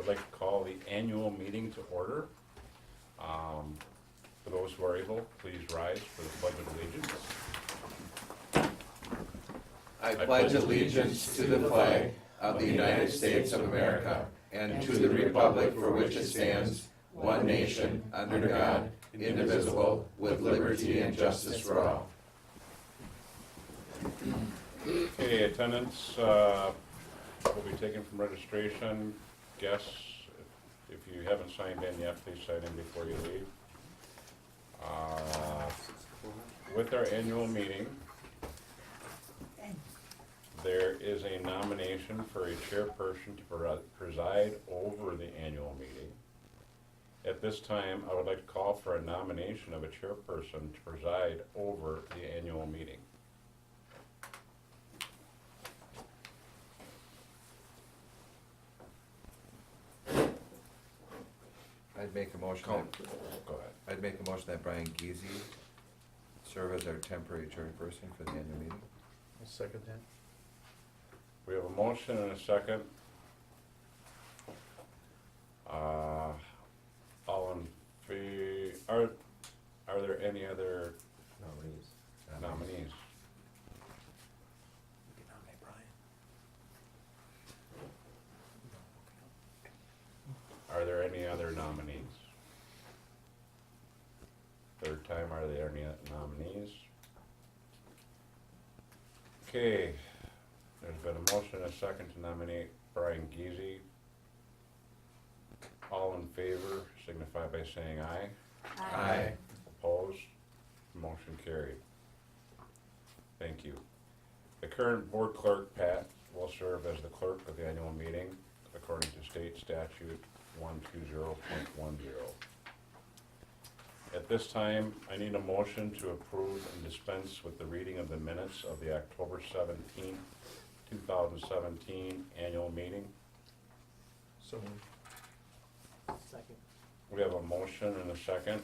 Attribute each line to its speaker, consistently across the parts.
Speaker 1: would like to call the annual meeting to order. For those who are able, please rise for the Pledge of Allegiance.
Speaker 2: I pledge allegiance to the flag of the United States of America and to the republic for which it stands, one nation, under God, indivisible, with liberty and justice for all.
Speaker 1: Okay, attendance will be taken from registration. Guests, if you haven't signed in yet, please sign in before you leave. With our annual meeting, there is a nomination for a chairperson to preside over the annual meeting. At this time, I would like to call for a nomination of a chairperson to preside over the annual meeting.
Speaker 2: I'd make a motion.
Speaker 1: Go ahead.
Speaker 2: I'd make a motion that Brian Giese serve as our temporary chairperson for the annual meeting.
Speaker 3: I'll second that.
Speaker 1: We have a motion and a second. All in favor, are there any other nominees?
Speaker 3: You can nominate Brian.
Speaker 1: Are there any other nominees? Third time, are there any nominees? Okay, there's been a motion and a second to nominate Brian Giese. All in favor signify by saying aye.
Speaker 2: Aye.
Speaker 1: Opposed? Motion carried. Thank you. The current board clerk, Pat, will serve as the clerk of the annual meeting according to state statute 120.10. At this time, I need a motion to approve and dispense with the reading of the minutes of the October 17th, 2017 annual meeting.
Speaker 3: So moved. Second.
Speaker 1: We have a motion and a second.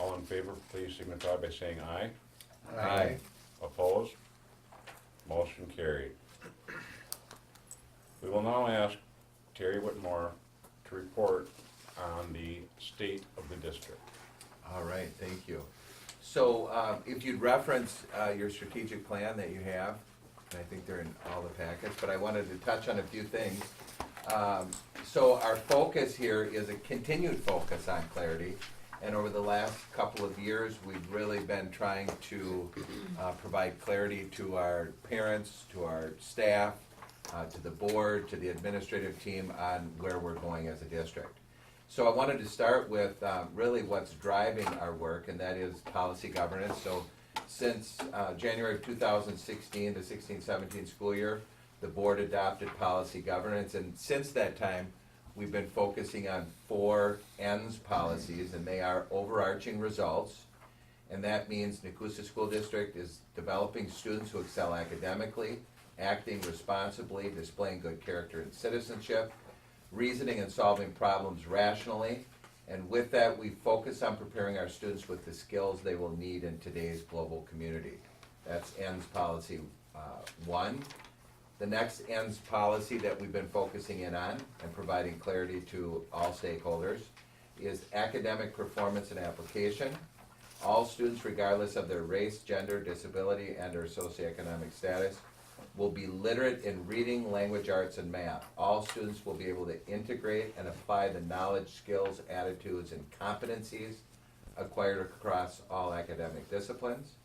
Speaker 1: All in favor, please signify by saying aye.
Speaker 2: Aye.
Speaker 1: Opposed? Motion carried. We will now ask Terry Whitmore to report on the state of the district.
Speaker 2: All right, thank you. So if you'd reference your strategic plan that you have, and I think they're in all the packets, but I wanted to touch on a few things. So our focus here is a continued focus on clarity, and over the last couple of years, we've really been trying to provide clarity to our parents, to our staff, to the board, to the administrative team on where we're going as a district. So I wanted to start with really what's driving our work, and that is policy governance. So since January of 2016, the 16-17 school year, the board adopted policy governance, and since that time, we've been focusing on 4 ends policies, and they are overarching results. And that means Nekoosa School District is developing students who excel academically, acting responsibly, displaying good character and citizenship, reasoning and solving problems rationally, and with that, we focus on preparing our students with the skills they will need in today's global community. That's ends policy 1. The next ends policy that we've been focusing in on and providing clarity to all stakeholders is academic performance and application. All students, regardless of their race, gender, disability, and or socioeconomic status, will be literate in reading, language arts, and math. All students will be able to integrate and apply the knowledge, skills, attitudes, and competencies acquired across all academic disciplines.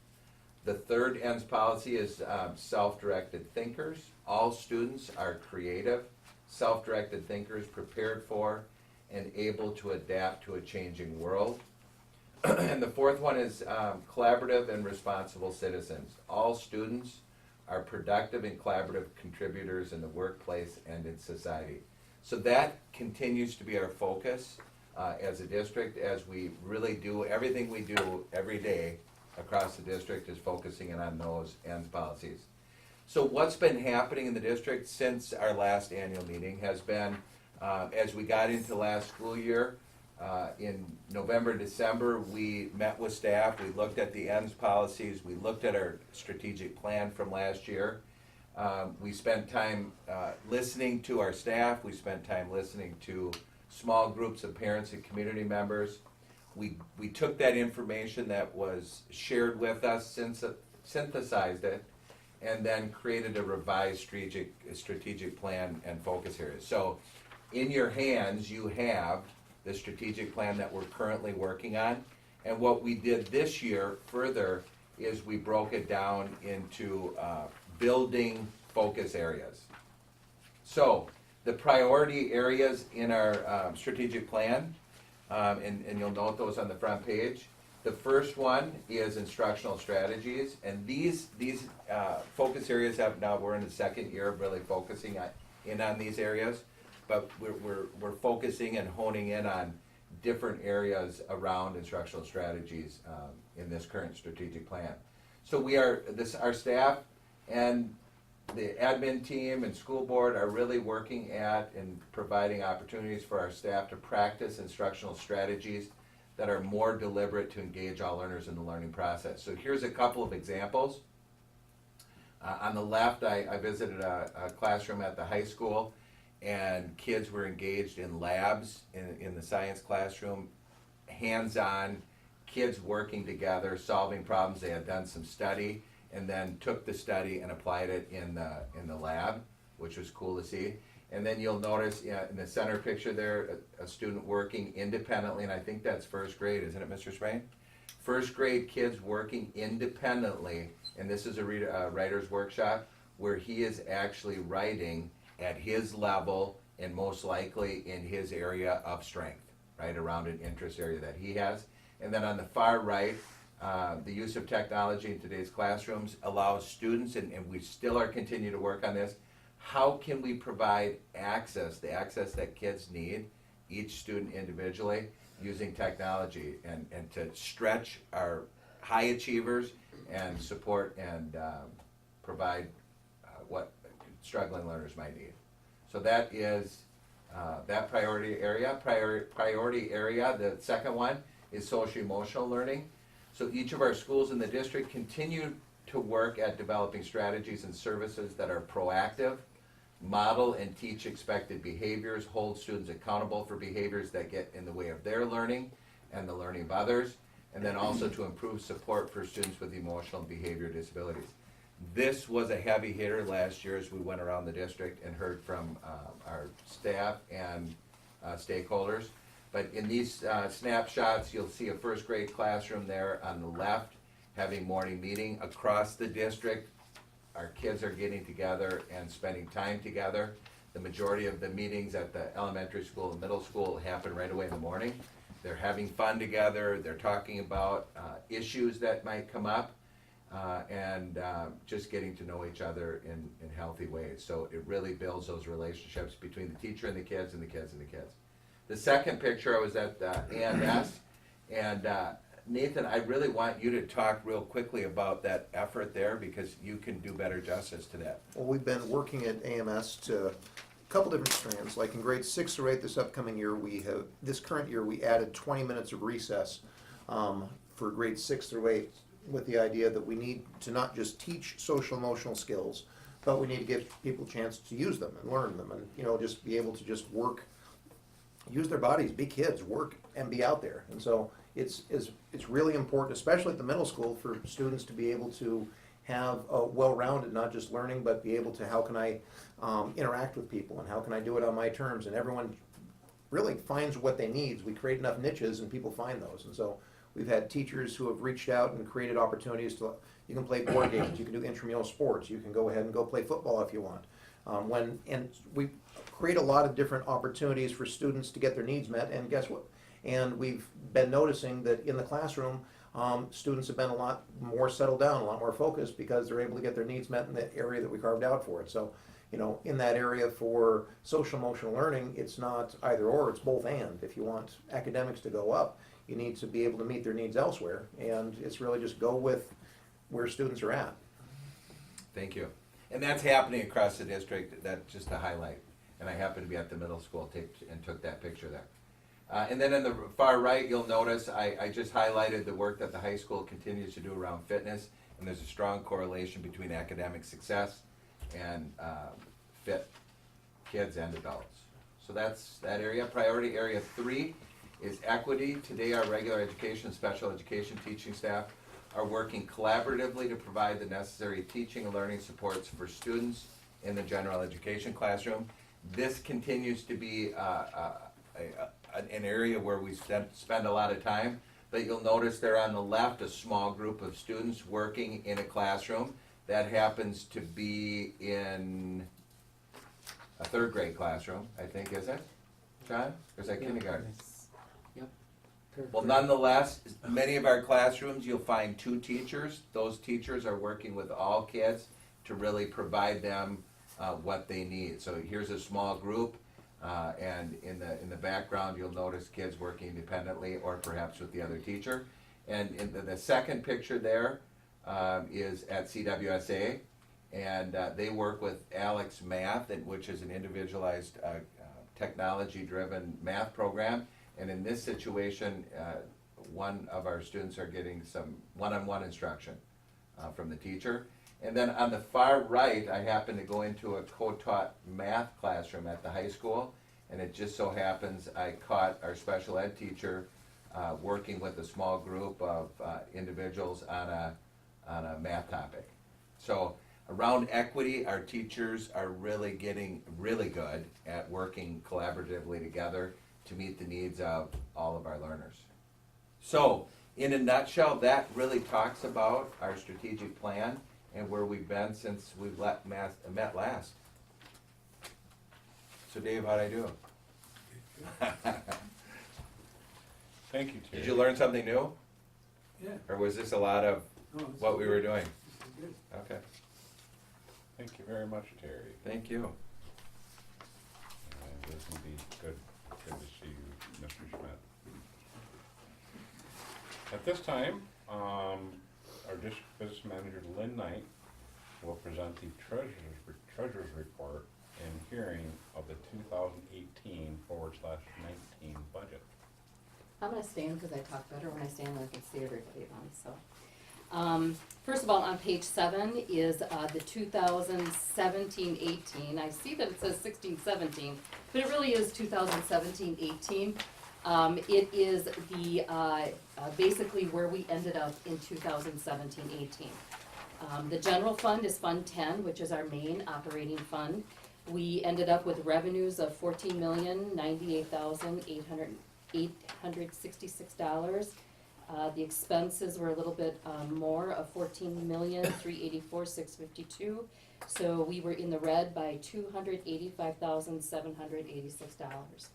Speaker 2: The third ends policy is self-directed thinkers. All students are creative, self-directed thinkers, prepared for and able to adapt to a changing world. And the fourth one is collaborative and responsible citizens. All students are productive and collaborative contributors in the workplace and in society. So that continues to be our focus as a district, as we really do everything we do every day across the district is focusing in on those ends policies. So what's been happening in the district since our last annual meeting has been, as we got into last school year, in November, December, we met with staff, we looked at the ends policies, we looked at our strategic plan from last year. We spent time listening to our staff, we spent time listening to small groups of parents and community members. We took that information that was shared with us, synthesized it, and then created a revised strategic plan and focus areas. So in your hands, you have the strategic plan that we're currently working on. And what we did this year further is we broke it down into building focus areas. So the priority areas in our strategic plan, and you'll note those on the front page. The first one is instructional strategies, and these focus areas we're in the second year of really focusing on these areas, but we're focusing and honing in on different areas around instructional strategies in this current strategic plan. So our staff and the admin team and school board are really working at and providing opportunities for our staff to practice instructional strategies that are more deliberate to engage all learners in the learning process. So here's a couple of examples. On the left, I visited a classroom at the high school, and kids were engaged in labs in the science classroom, hands-on, kids working together, solving problems. They had done some study and then took the study and applied it in the lab, which was cool to see. And then you'll notice in the center picture there, a student working independently, and I think that's first grade, isn't it, Mr. Sprain? First grade kids working independently, and this is a writer's workshop where he is actually writing at his level and most likely in his area of strength, right, around an interest area that he has. And then on the far right, the use of technology in today's classrooms allows students, and we still are continuing to work on this, how can we provide the access that kids need, each student individually, using technology and to stretch our high achievers and support and provide what struggling learners might need. So that is that priority area. Priority area, the second one is social emotional learning. So each of our schools in the district continue to work at developing strategies and services that are proactive, model and teach expected behaviors, hold students accountable for behaviors that get in the way of their learning and the learning of others, and then also to improve support for students with emotional and behavior disabilities. This was a heavy hitter last year as we went around the district and heard from our staff and stakeholders. But in these snapshots, you'll see a first grade classroom there on the left having morning meeting. Across the district, our kids are getting together and spending time together. The majority of the meetings at the elementary school and middle school happen right away in the morning. They're having fun together, they're talking about issues that might come up, and just getting to know each other in healthy ways. So it really builds those relationships between the teacher and the kids and the kids and the kids. The second picture, I was at AMS, and Nathan, I really want you to talk real quickly about that effort there because you can do better justice to that.
Speaker 4: Well, we've been working at AMS to a couple different strands. Like in grades 6 through 8 this upcoming year, this current year, we added 20 minutes of recess for grades 6 through 8 with the idea that we need to not just teach social emotional skills, but we need to give people a chance to use them and learn them and, just be able to just work, use their bodies, be kids, work and be out there. And so it's really important, especially at the middle school, for students to be able to have a well-rounded, not just learning, but be able to, how can I interact with people and how can I do it on my terms? And everyone really finds what they need. We create enough niches and people find those. And so we've had teachers who have reached out and created opportunities to, you can play board games, you can do intramural sports, you can go ahead and go play football if you want. And we create a lot of different opportunities for students to get their needs met, and guess what? And we've been noticing that in the classroom, students have been a lot more settled down, a lot more focused because they're able to get their needs met in the area that we carved out for it. So, in that area for social emotional learning, it's not either or, it's both and. If you want academics to go up, you need to be able to meet their needs elsewhere, and it's really just go with where students are at.
Speaker 2: Thank you. And that's happening across the district, that's just a highlight. And I happened to be at the middle school and took that picture there. And then in the far right, you'll notice I just highlighted the work that the high school continues to do around fitness, and there's a strong correlation between academic success and fit kids and adults. So that's that area. Priority area 3 is equity. Today our regular education, special education teaching staff are working collaboratively to provide the necessary teaching and learning supports for students in the general education classroom. This continues to be an area where we spend a lot of time, but you'll notice there on the left a small group of students working in a classroom. That happens to be in a 3rd grade classroom, I think, is it? John? Or is that kindergarten?
Speaker 5: Yep.
Speaker 2: Well, nonetheless, many of our classrooms, you'll find 2 teachers. Those teachers are working with all kids to really provide them what they need. So here's a small group, and in the background, you'll notice kids working independently or perhaps with the other teacher. And in the second picture there is at CWSA, and they work with Alex Math, which is an individualized technology-driven math program. And in this situation, one of our students are getting some one-on-one instruction from the teacher. And then on the far right, I happen to go into a co-taught math classroom at the high school, and it just so happens I caught our special ed teacher working with a small group of individuals on a math topic. So around equity, our teachers are really getting really good at working collaboratively together to meet the needs of all of our learners. So, in a nutshell, that really talks about our strategic plan and where we've been since we've met last. So Dave, how'd I do?
Speaker 1: Thank you, Terry.
Speaker 2: Did you learn something new?
Speaker 5: Yeah.
Speaker 2: Or was this a lot of
Speaker 5: No, this
Speaker 2: what
Speaker 5: is
Speaker 2: we
Speaker 5: good.
Speaker 2: were doing?
Speaker 5: This is good.
Speaker 2: Okay,
Speaker 1: Thank you very much, Terry.
Speaker 2: thank you.
Speaker 1: It is indeed good to see you, Mr. Schmidt. At this time, our district business manager, Lynn Knight, will present the treasurer's report and hearing of the 2018/19 budget.
Speaker 6: I'm gonna stand because I talk better when I stand where I can see everybody on, so. First of all, on page 7 is, the 2017-18. I see that it says 16-17, but it really is 2017-18. It is the, basically where we ended up in 2017-18. The general fund is Fund 10, which is our main operating fund. We ended up with revenues of $14,098,866. The expenses were a little bit more of $14,384,652. So we were in the red by $285,786.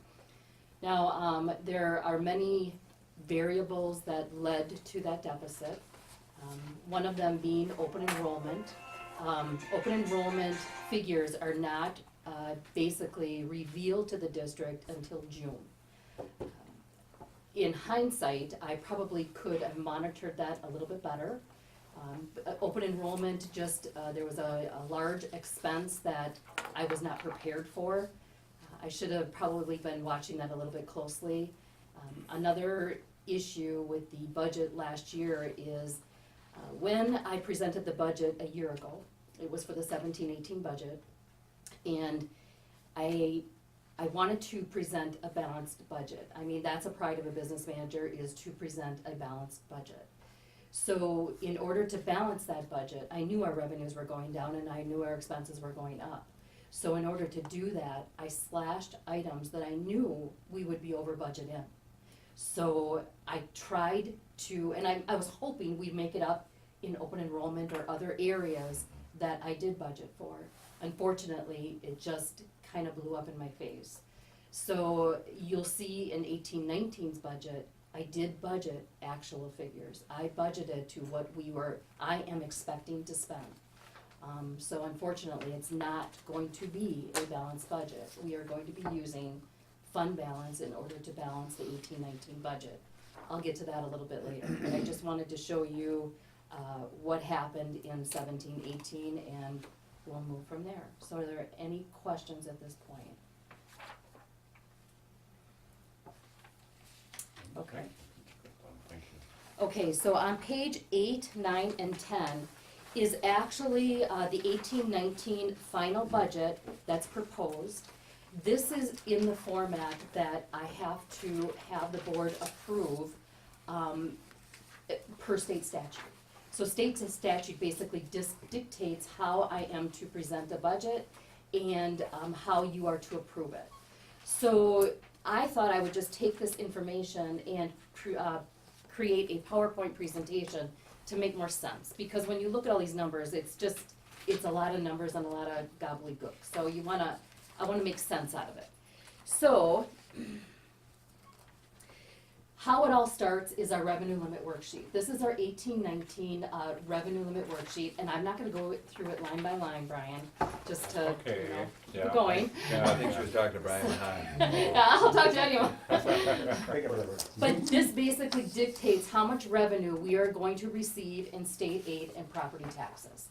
Speaker 6: Now, there are many variables that led to that deficit. One of them being open enrollment. Open enrollment figures are not basically revealed to the district until June. In hindsight, I probably could have monitored that a little bit better. Open enrollment, just, there was a large expense that I was not prepared for. I should have probably been watching that a little bit closely. Another issue with the budget last year is, when I presented the budget a year ago, it was for the 17-18 budget, and I wanted to present a balanced budget. I mean, that's a pride of a business manager, is to present a balanced budget. So in order to balance that budget, I knew our revenues were going down and I knew our expenses were going up. So in order to do that, I slashed items that I knew we would be over budget in. So I tried to, and I was hoping we'd make it up in open enrollment or other areas that I did budget for. Unfortunately, it just kind of blew up in my face. So you'll see in 18-19's budget, I did budget actual figures. I budgeted to what I am expecting to spend. So unfortunately, it's not going to be a balanced budget. We are going to be using fund balance in order to balance the 18-19 budget. I'll get to that a little bit later, but I just wanted to show you what happened in 17-18, and we'll move from there. So are there any questions at this point? Okay.
Speaker 1: Thank you.
Speaker 6: Okay, so on page 8, 9, and 10 is actually the 18-19 final budget that's proposed. This is in the format that I have to have the board approve per state statute. So state statute basically dictates how I am to present the budget and how you are to approve it. So I thought I would just take this information and create a PowerPoint presentation to make more sense. Because when you look at all these numbers, it's a lot of numbers and a lot of gobbledygook. So I wanna make sense out of it. So, how it all starts is our revenue limit worksheet. This is our 18-19 revenue limit worksheet, and I'm not gonna go through it line by line, Brian, just to,
Speaker 1: Okay, yeah.
Speaker 6: keep going.
Speaker 2: I think she was talking to Brian Hahn.
Speaker 6: Yeah, I'll talk to anyone.
Speaker 3: Pick up whatever.
Speaker 6: But this basically dictates how much revenue we are going to receive in state aid and property taxes.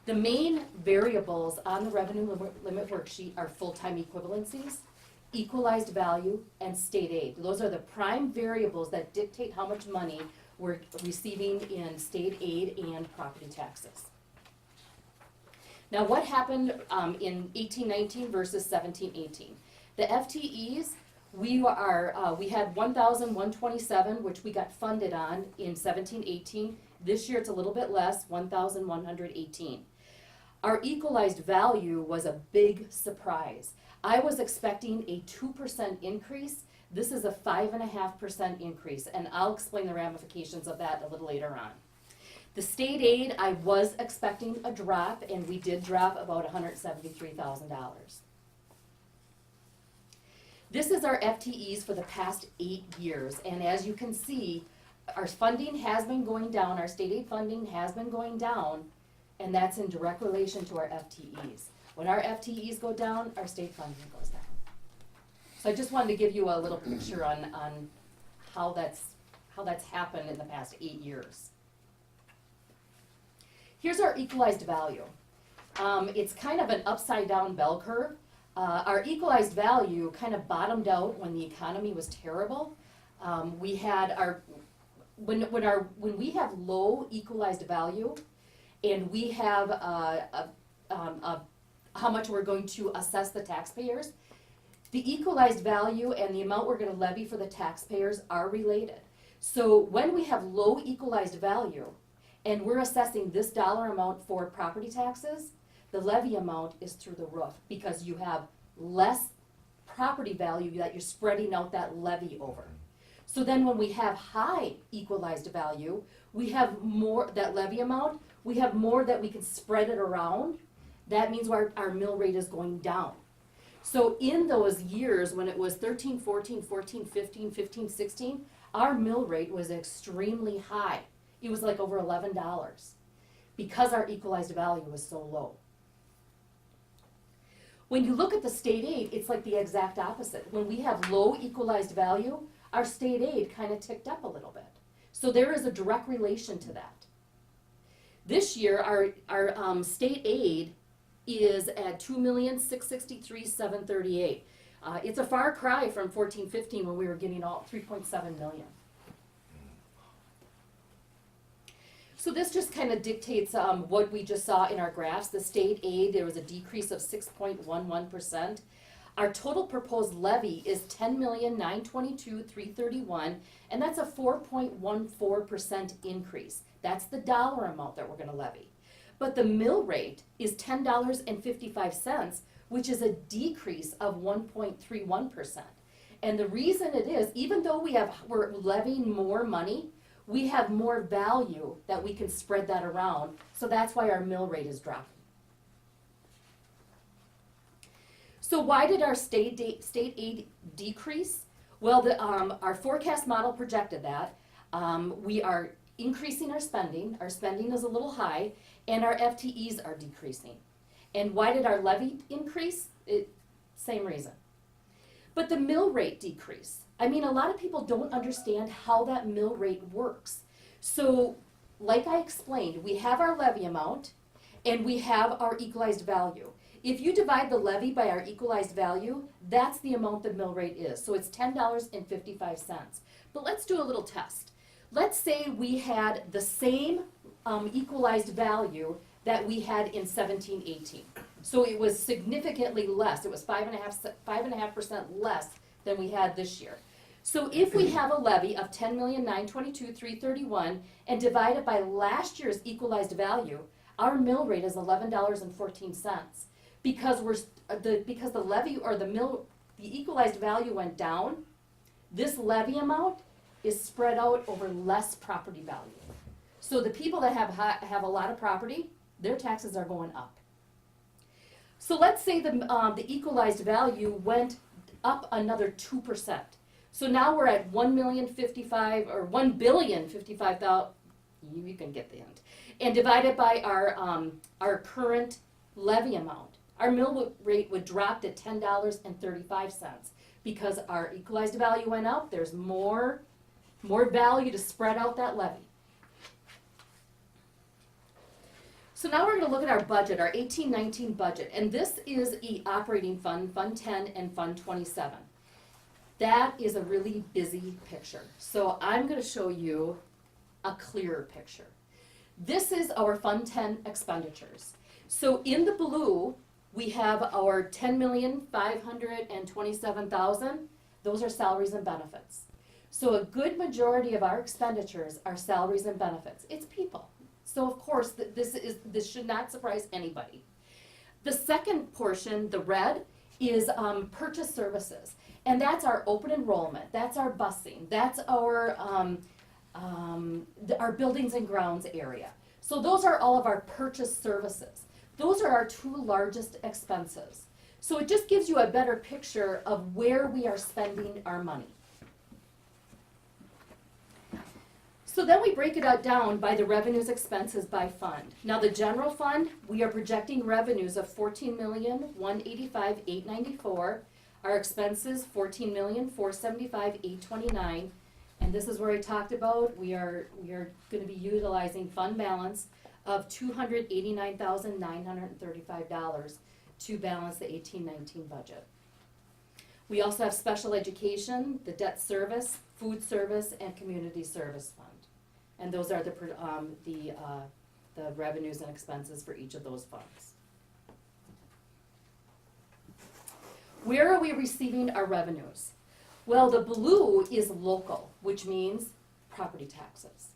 Speaker 6: The main variables on the revenue limit worksheet are full-time equivalencies, equalized value, and state aid. Those are the prime variables that dictate how much money we're receiving in state aid and property taxes. Now, what happened in 18-19 versus 17-18? The FTEs, we had 1,127, which we got funded on in 17-18. This year it's a little bit less, 1,118. Our equalized value was a big surprise. I was expecting a 2% increase. This is a 5.5% increase, and I'll explain the ramifications of that a little later on. The state aid, I was expecting a drop, and we did drop about $173,000. This is our FTEs for the past 8 years, and as you can see, our funding has been going down, our state aid funding has been going down, and that's in direct relation to our FTEs. When our FTEs go down, our state funding goes down. So I just wanted to give you a little picture on how that's happened in the past 8 years. Here's our equalized value. It's kind of an upside down bell curve. Our equalized value kind of bottomed out when the economy was terrible. We had when we have low equalized value, and we have how much we're going to assess the taxpayers, the equalized value and the amount we're going to levy for the taxpayers are related. So when we have low equalized value, and we're assessing this dollar amount for property taxes, the levy amount is through the roof because you have less property value that you're spreading out that levy over. So then when we have high equalized value, we have more, that levy amount, we have more that we can spread it around. That means our mill rate is going down. So in those years when it was 13, 14, 14, 15, 15, 16, our mill rate was extremely high. It was like over $11 because our equalized value was so low. When you look at the state aid, it's like the exact opposite. When we have low equalized value, our state aid kind of ticked up a little bit. So there is a direct relation to that. This year, our state aid is at $2,663,738. It's a far cry from 14-15 when we were getting all 3.7 million. So this just kind of dictates what we just saw in our graphs. The state aid, there was a decrease of 6.11%. Our total proposed levy is $10,922,331, and that's a 4.14% increase. That's the dollar amount that we're going to levy. But the mill rate is $10.55, which is a decrease of 1.31%. And the reason it is, even though we're levying more money, we have more value that we can spread that around. So that's why our mill rate is dropping. So why did our state aid decrease? Well, our forecast model projected that. We are increasing our spending. Our spending is a little high, and our FTEs are decreasing. And why did our levy increase? Same reason. But the mill rate decrease. I mean, a lot of people don't understand how that mill rate works. So, like I explained, we have our levy amount, and we have our equalized value. If you divide the levy by our equalized value, that's the amount the mill rate is. So it's $10.55. But let's do a little test. let's say we had the same equalized value that we had in 17-18. So it was significantly less, it was 5.5% less than we had this year. So if we have a levy of 10,922,331 and divide it by last year's equalized value, our mill rate is $11.14. Because because the levy or the equalized value went down, this levy amount is spread out over less property value. So the people that have a lot of property, their taxes are going up. So let's say the equalized value went up another 2%. So now we're at 1,055,000 or 1,055,000. You can get the hint. And divided by our current levy amount, our mill rate would drop to $10.35 because our equalized value went up. There's more value to spread out that levy. So now we're going to look at our budget, our 18-19 budget, and this is operating fund, Fund 10 and Fund 27. That is a really busy picture. So I'm going to show you a clearer picture. This is our Fund 10 expenditures. So in the blue, we have our $10,527,000. Those are salaries and benefits. So a good majority of our expenditures are salaries and benefits. It's people. So of course, this should not surprise anybody. The second portion, the red, is purchase services. And that's our open enrollment, that's our busing, that's our buildings and grounds area. So those are all of our purchase services. Those are our two largest expenses. So it just gives you a better picture of where we are spending our money. So then we break it out down by the revenues expenses by fund. Now the general fund, we are projecting revenues of $14,185,894. Our expenses, $14,475,829. And this is where I talked about, we are going to be utilizing fund balance of $289,935 to balance the 18-19 budget. We also have special education, the debt service, food service, and community service fund. And those are the revenues and expenses for each of those funds. Where are we receiving our revenues? Well, the blue is local, which means property taxes.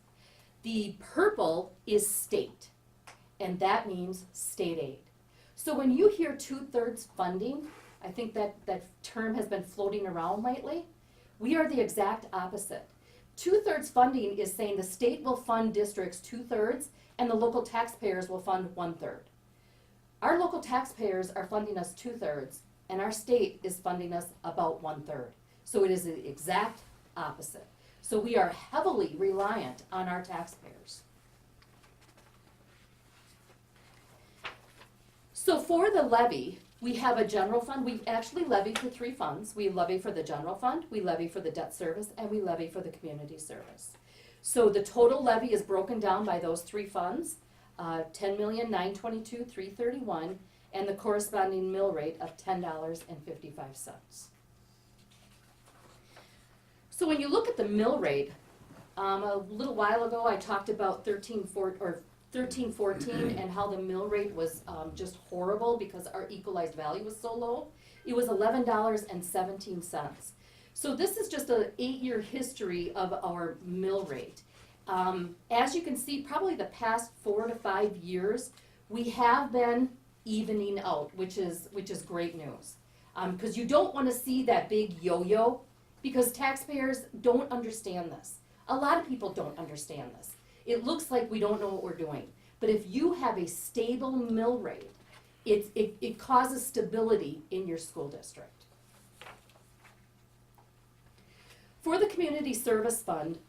Speaker 6: The purple is state, and that means state aid. So when you hear 2/3 funding, I think that term has been floating around lately. We are the exact opposite. 2/3 funding is saying the state will fund districts 2/3 and the local taxpayers will fund 1/3. Our local taxpayers are funding us 2/3 and our state is funding us about 1/3. So it is the exact opposite. So we are heavily reliant on our taxpayers. So for the levy, we have a general fund. We actually levy for 3 funds. We levy for the general fund, we levy for the debt service, and we levy for the community service. So the total levy is broken down by those 3 funds, $10,922,331, and the corresponding mill rate of $10.55. So when you look at the mill rate, a little while ago I talked about 1314 and how the mill rate was just horrible because our equalized value was so low. It was $11.17. So this is just an 8-year history of our mill rate. As you can see, probably the past 4 to 5 years, we have been evening out, which is great news. Because you don't want to see that big yo-yo, because taxpayers don't understand this. A lot of people don't understand this. It looks like we don't know what we're doing. But if you have a stable mill rate, it causes stability in your school district. For the Community Service Fund,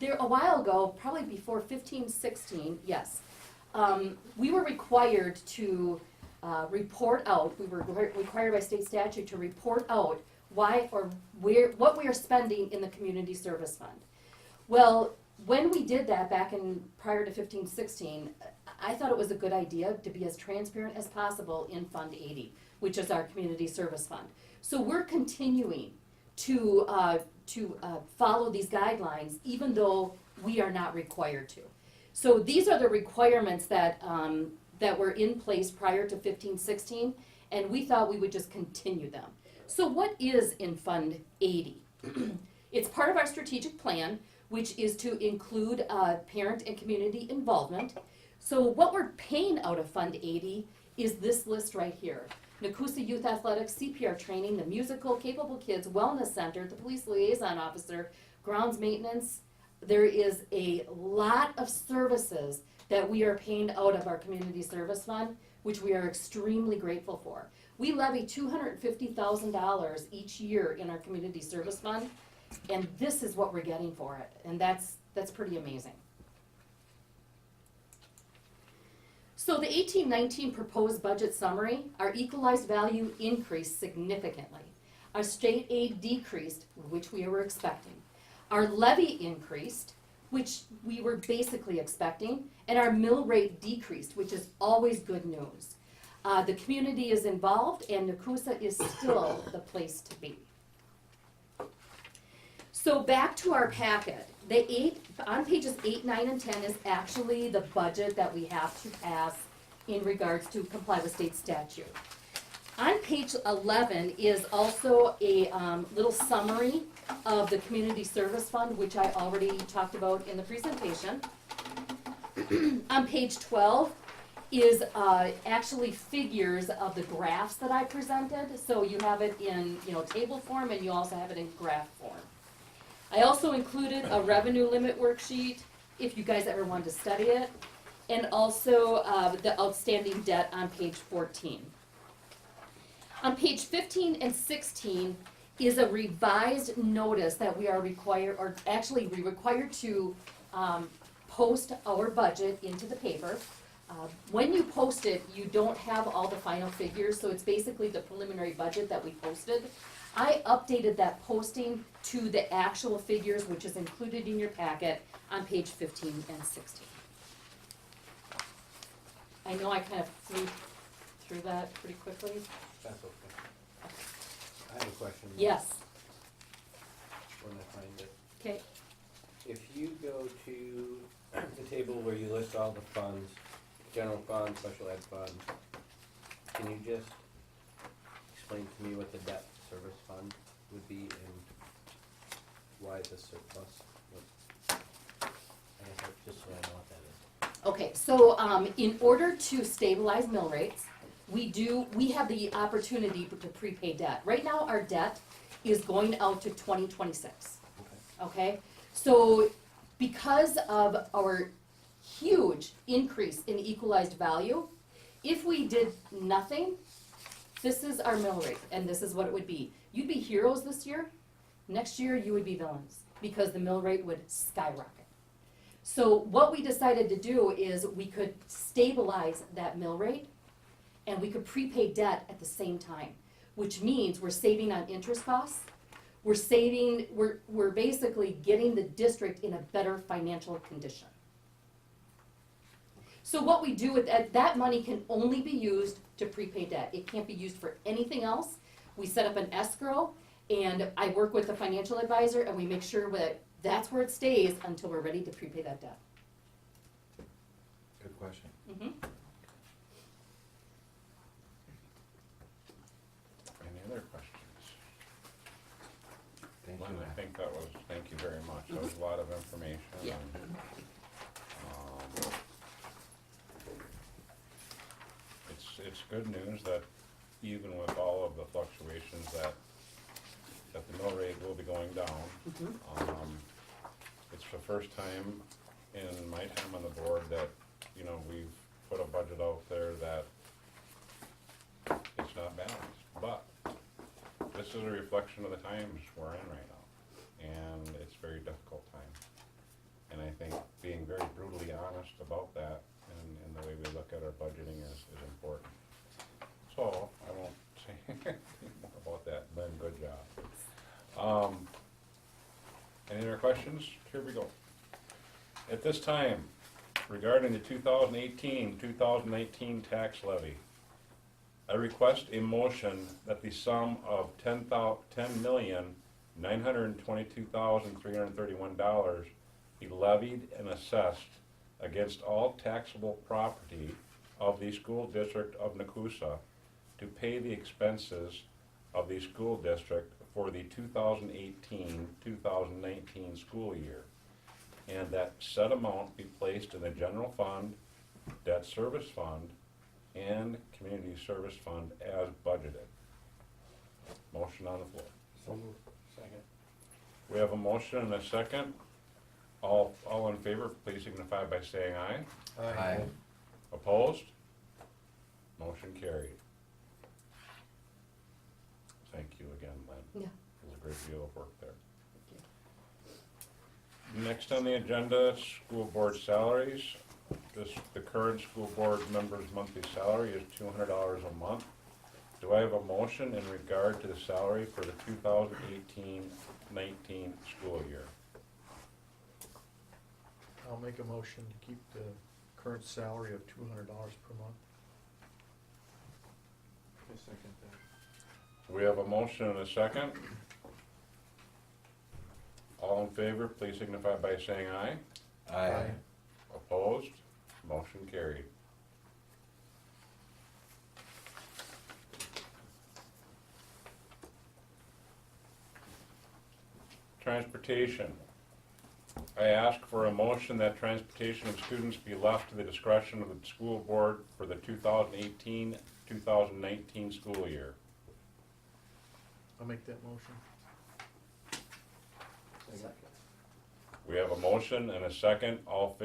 Speaker 6: there a while ago, probably before 15-16, yes, we were required to report out, we were required by state statute to report out what we are spending in the Community Service Fund. Well, when we did that back prior to 15-16, I thought it was a good idea to be as transparent as possible in Fund 80, which is our Community Service Fund. So we're continuing to follow these guidelines, even though we are not required to. So these are the requirements that, that were in place prior to 15-16, and we thought we would just continue them. So what is in Fund 80? It's part of our strategic plan, which is to include parent and community involvement. So what we're paying out of Fund 80 is this list right here. Nekoosa Youth Athletics, CPR training, the musical, Capable Kids, Wellness Center, the police liaison officer, grounds maintenance. There is a lot of services that we are paying out of our community service fund, which we are extremely grateful for. We levy $250,000 each year in our community service fund, and this is what we're getting for it, and that's pretty amazing. So the 18-19 proposed budget summary, our equalized value increased significantly. Our state aid decreased, which we were expecting. Our levy increased, which we were basically expecting, and our mill rate decreased, which is always good news. The community is involved, and Nekoosa is still the place to be. So back to our packet. On pages 8, 9, and 10 is actually the budget that we have to pass in regards to comply with state statute. On page 11 is also a little summary of the community service fund, which I already talked about in the presentation. On page 12 is actually figures of the graphs that I presented. So you have it in table form, and you also have it in graph form. I also included a revenue limit worksheet if you guys ever wanted to study it, and also the outstanding debt on page 14. On page 15 and 16 is a revised notice that we are required, or actually we're required to post our budget into the paper. When you post it, you don't have all the final figures, so it's basically the preliminary budget that we posted. I updated that posting to the actual figures, which is included in your packet on page 15 and 16. I know I kind of flew through that pretty quickly.
Speaker 5: That's okay. I have a question.
Speaker 6: Yes,
Speaker 5: When I find it.
Speaker 6: okay.
Speaker 5: If you go to the table where you list all the funds, general fund, special ed fund, can you just explain to me what the debt service fund would be and why the surplus? I guess just so I know what that is.
Speaker 6: Okay, so in order to stabilize mill rates, we have the opportunity to prepay debt. Right now, our debt is going out to 2026. Okay, so because of our huge increase in equalized value, if we did nothing, this is our mill rate, and this is what it would be. You'd be heroes this year. Next year, you would be villains because the mill rate would skyrocket. So what we decided to do is we could stabilize that mill rate, and we could prepay debt at the same time, which means we're saving on interest costs. We're basically getting the district in a better financial condition. So what we do with that money can only be used to prepay debt. It can't be used for anything else. We set up an escrow, and I work with the financial advisor, and we make sure that that's where it stays until we're ready to prepay that debt.
Speaker 2: Good question.
Speaker 6: Mm-hmm.
Speaker 1: Any other questions?
Speaker 2: Thank
Speaker 1: Lynn,
Speaker 2: you.
Speaker 1: thank you very much. That was a lot of information.
Speaker 6: Yeah.
Speaker 1: and, It's good news that even with all of the fluctuations that the mill rate will be going down. It's the first time in my time on the board that, we've put a budget out there that it's not balanced. But this is a reflection of the times we're in right now, and it's a very difficult time. And I think being very brutally honest about that and the way we look at our budgeting is important. So, I won't say anything more about that, Lynn, good job. Any other questions? Here we go. At this time, regarding the 2018-2019 tax levy, I request a motion that the sum of $10,922,331 be levied and assessed against all taxable property of the school district of Nekoosa to pay the expenses of the school district for the 2018-2019 school year, and that said amount be placed in the general fund, debt service fund, and community service fund as budgeted. Motion on the floor.
Speaker 5: So moved. Second.
Speaker 1: We have a motion and a second. All in favor, please signify by saying aye.
Speaker 2: Aye.
Speaker 1: Opposed? Motion carried. Thank you again, Lynn.
Speaker 6: Yeah.
Speaker 1: It was a great deal of work there. Next on the agenda, school board salaries. The current school board member's monthly salary is $200 a month. Do I have a motion in regard to the salary for the 2018-19 school year?
Speaker 3: I'll make a motion to keep the current salary of $200 per month. I second that.
Speaker 1: We have a motion and a second. All in favor, please signify by saying aye.
Speaker 2: Aye.
Speaker 1: Opposed? Motion carried. Transportation. I ask for a motion that transportation of students be left to the discretion of the school board for the 2018-2019 school year.
Speaker 3: I'll make that motion.
Speaker 5: Second.
Speaker 1: We have a motion and a second. All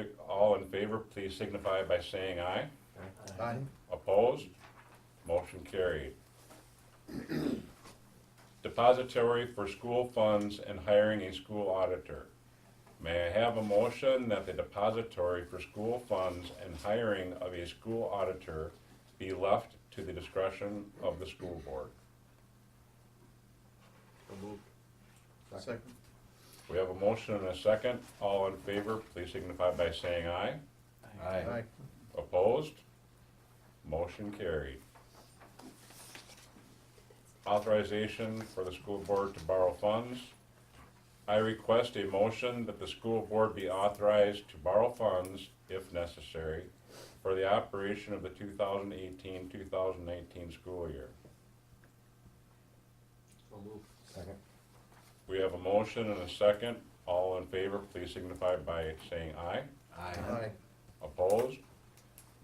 Speaker 1: in favor, please signify by saying aye.
Speaker 3: Aye.
Speaker 1: Opposed? Motion carried. Depository for school funds and hiring a school auditor. May I have a motion that the depository for school funds and hiring of a school auditor be left to the discretion of the school board?
Speaker 3: Second.
Speaker 1: We have a motion and a second. All in favor, please signify by saying aye.
Speaker 2: Aye.
Speaker 1: Opposed? Motion carried. Authorization for the school board to borrow funds. I request a motion that the school board be authorized to borrow funds, if necessary, for the operation of the 2018-2019 school year.
Speaker 5: So moved. Second.
Speaker 1: We have a motion and a second. All in favor, please signify by saying aye.
Speaker 2: Aye.
Speaker 1: Opposed?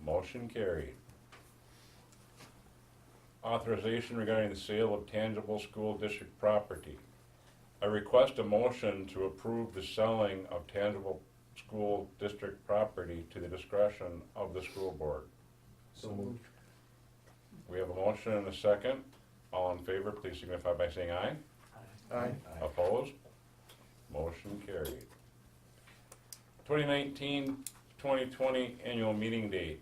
Speaker 1: Motion carried. Authorization regarding the sale of tangible school district property. I request a motion to approve the selling of tangible school district property to the discretion of the school board.
Speaker 3: So moved.
Speaker 1: We have a motion and a second. All in favor, please signify by saying aye.
Speaker 3: Aye.
Speaker 1: Opposed? Motion carried. 2019-2020 annual meeting date.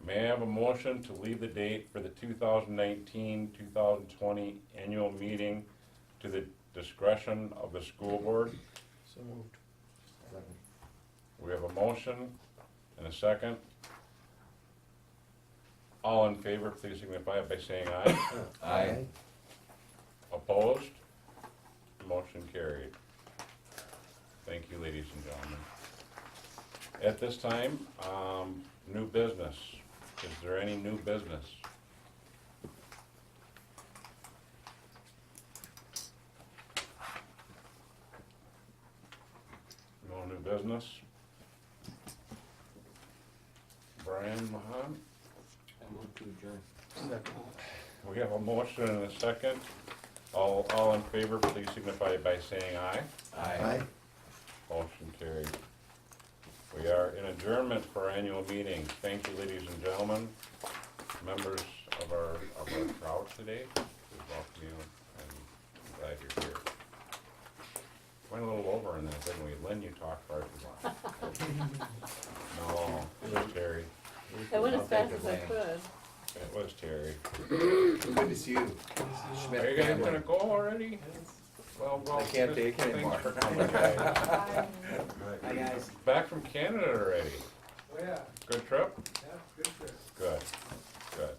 Speaker 1: May I have a motion to leave the date for the 2019-2020 annual meeting to the discretion of the school board?
Speaker 3: So moved.
Speaker 5: Second.
Speaker 1: We have a motion and a second. All in favor, please signify by saying aye.
Speaker 2: Aye.
Speaker 1: Opposed? Motion carried. Thank you, ladies and gentlemen. At this time, new business. Is there any new business? No new business? Brian Mahan?
Speaker 5: I move to adjourn.
Speaker 3: Second.
Speaker 1: We have a motion and a second. All in favor, please signify by saying aye.
Speaker 2: Aye.
Speaker 1: Motion carried. We are in adjournment for our annual meeting. Thank you, ladies and gentlemen, members of our crowd today. We welcome you, and I'm glad you're here. Went a little over in that, didn't we? Lynn, you talked far too long. No, it was Terry.
Speaker 7: I went as
Speaker 2: I'll
Speaker 7: fast
Speaker 2: take
Speaker 7: as
Speaker 2: the
Speaker 7: I
Speaker 2: blame.
Speaker 7: could.
Speaker 1: It was Terry.
Speaker 2: Good to see you.
Speaker 1: Are
Speaker 2: Schmidt
Speaker 1: you guys
Speaker 2: family.
Speaker 1: gonna go already? Well,
Speaker 2: I can't
Speaker 1: just
Speaker 2: take anymore.
Speaker 1: Thanks for coming, guys.
Speaker 5: Hi, guys.
Speaker 1: Back from Canada already.
Speaker 8: Oh, yeah,
Speaker 1: Good trip?
Speaker 8: yeah, good trip.
Speaker 1: Good, good.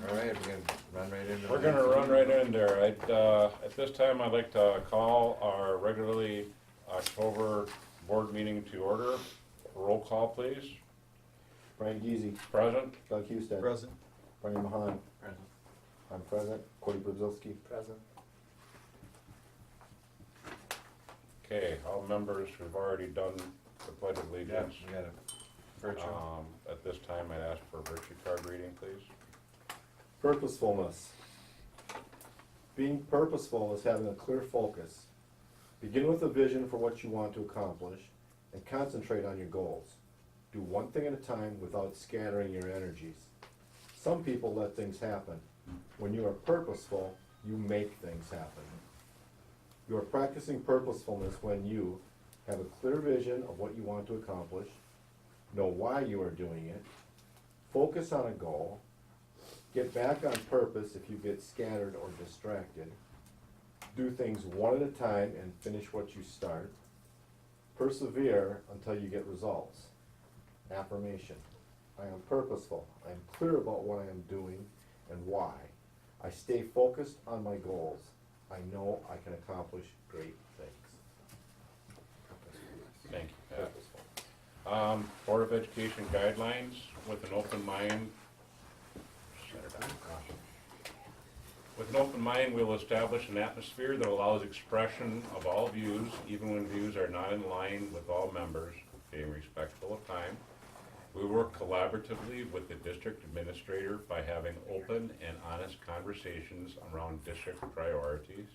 Speaker 2: All right, we're gonna Run right into.
Speaker 1: We're
Speaker 2: the
Speaker 1: gonna
Speaker 2: next
Speaker 1: run
Speaker 2: meeting.
Speaker 1: right in there. At this time, I'd like to call our regularly October board meeting to order. Roll call, please.
Speaker 7: Brian Geezy,
Speaker 1: Present.
Speaker 7: Doug Houston.
Speaker 3: Present.
Speaker 7: Brian Mahan.
Speaker 5: Present.
Speaker 7: I'm present. Cody Budzilski.
Speaker 5: Present.
Speaker 1: Okay, all members who've already done the pledge of
Speaker 2: Yeah,
Speaker 1: allegiance.
Speaker 2: we got a virtual.
Speaker 1: At this time, I'd ask for a virtue card reading, please.
Speaker 7: Purposefulness. Being purposeful is having a clear focus. Begin with a vision for what you want to accomplish and concentrate on your goals. Do one thing at a time without scattering your energies. Some people let things happen. When you are purposeful, you make things happen. You are practicing purposefulness when you have a clear vision of what you want to accomplish, know why you are doing it, focus on a goal, get back on purpose if you get scattered or distracted, do things one at a time and finish what you start, persevere until you get results. Affirmation. I am purposeful. I am clear about what I am doing and why. I stay focused on my goals. I know I can accomplish great things.
Speaker 1: Thank you, Pat. Board of Education guidelines with an open mind. With an open mind, we'll establish an atmosphere that allows expression of all views, even when views are not in line with all members, being respectful of time. We work collaboratively with the district administrator by having open and honest conversations around district priorities.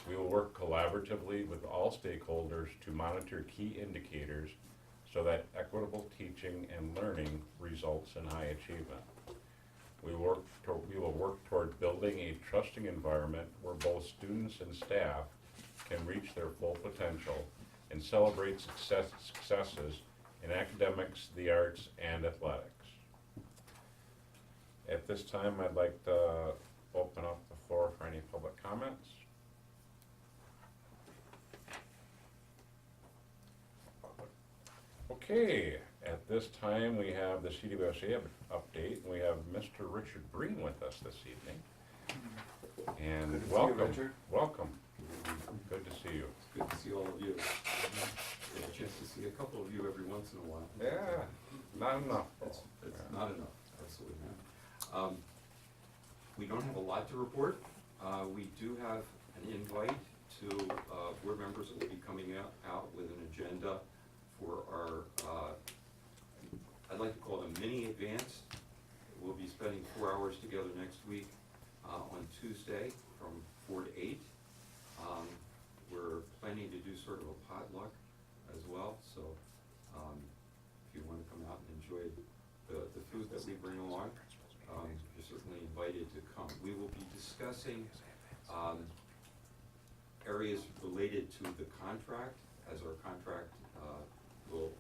Speaker 1: We will work collaboratively with all stakeholders to monitor key indicators so that equitable teaching and learning results in high achievement. We will work toward building a trusting environment where both students and staff can reach their full potential and celebrate successes in academics, the arts, and athletics. At this time, I'd like to open up the floor for any public comments. Okay, at this time, we have the CWSA update. We have Mr. Richard Breen with us this evening. And
Speaker 9: Good to see you,
Speaker 1: welcome,
Speaker 9: Richard.
Speaker 1: welcome. Good to see you.
Speaker 9: It's good to see all of you. Get a chance to see a couple of you every once in a while.
Speaker 1: Yeah, not enough.
Speaker 9: It's not enough, absolutely not. We don't have a lot to report. We do have an invite to board members that will be coming out with an agenda for our, I'd like to call them mini advance. We'll be spending 4 hours together next week on Tuesday from 4 to 8. We're planning to do sort of a potluck as well, so if you want to come out and enjoy the food that we bring along, you're certainly invited to come. We will be discussing areas related to the contract, as our contract will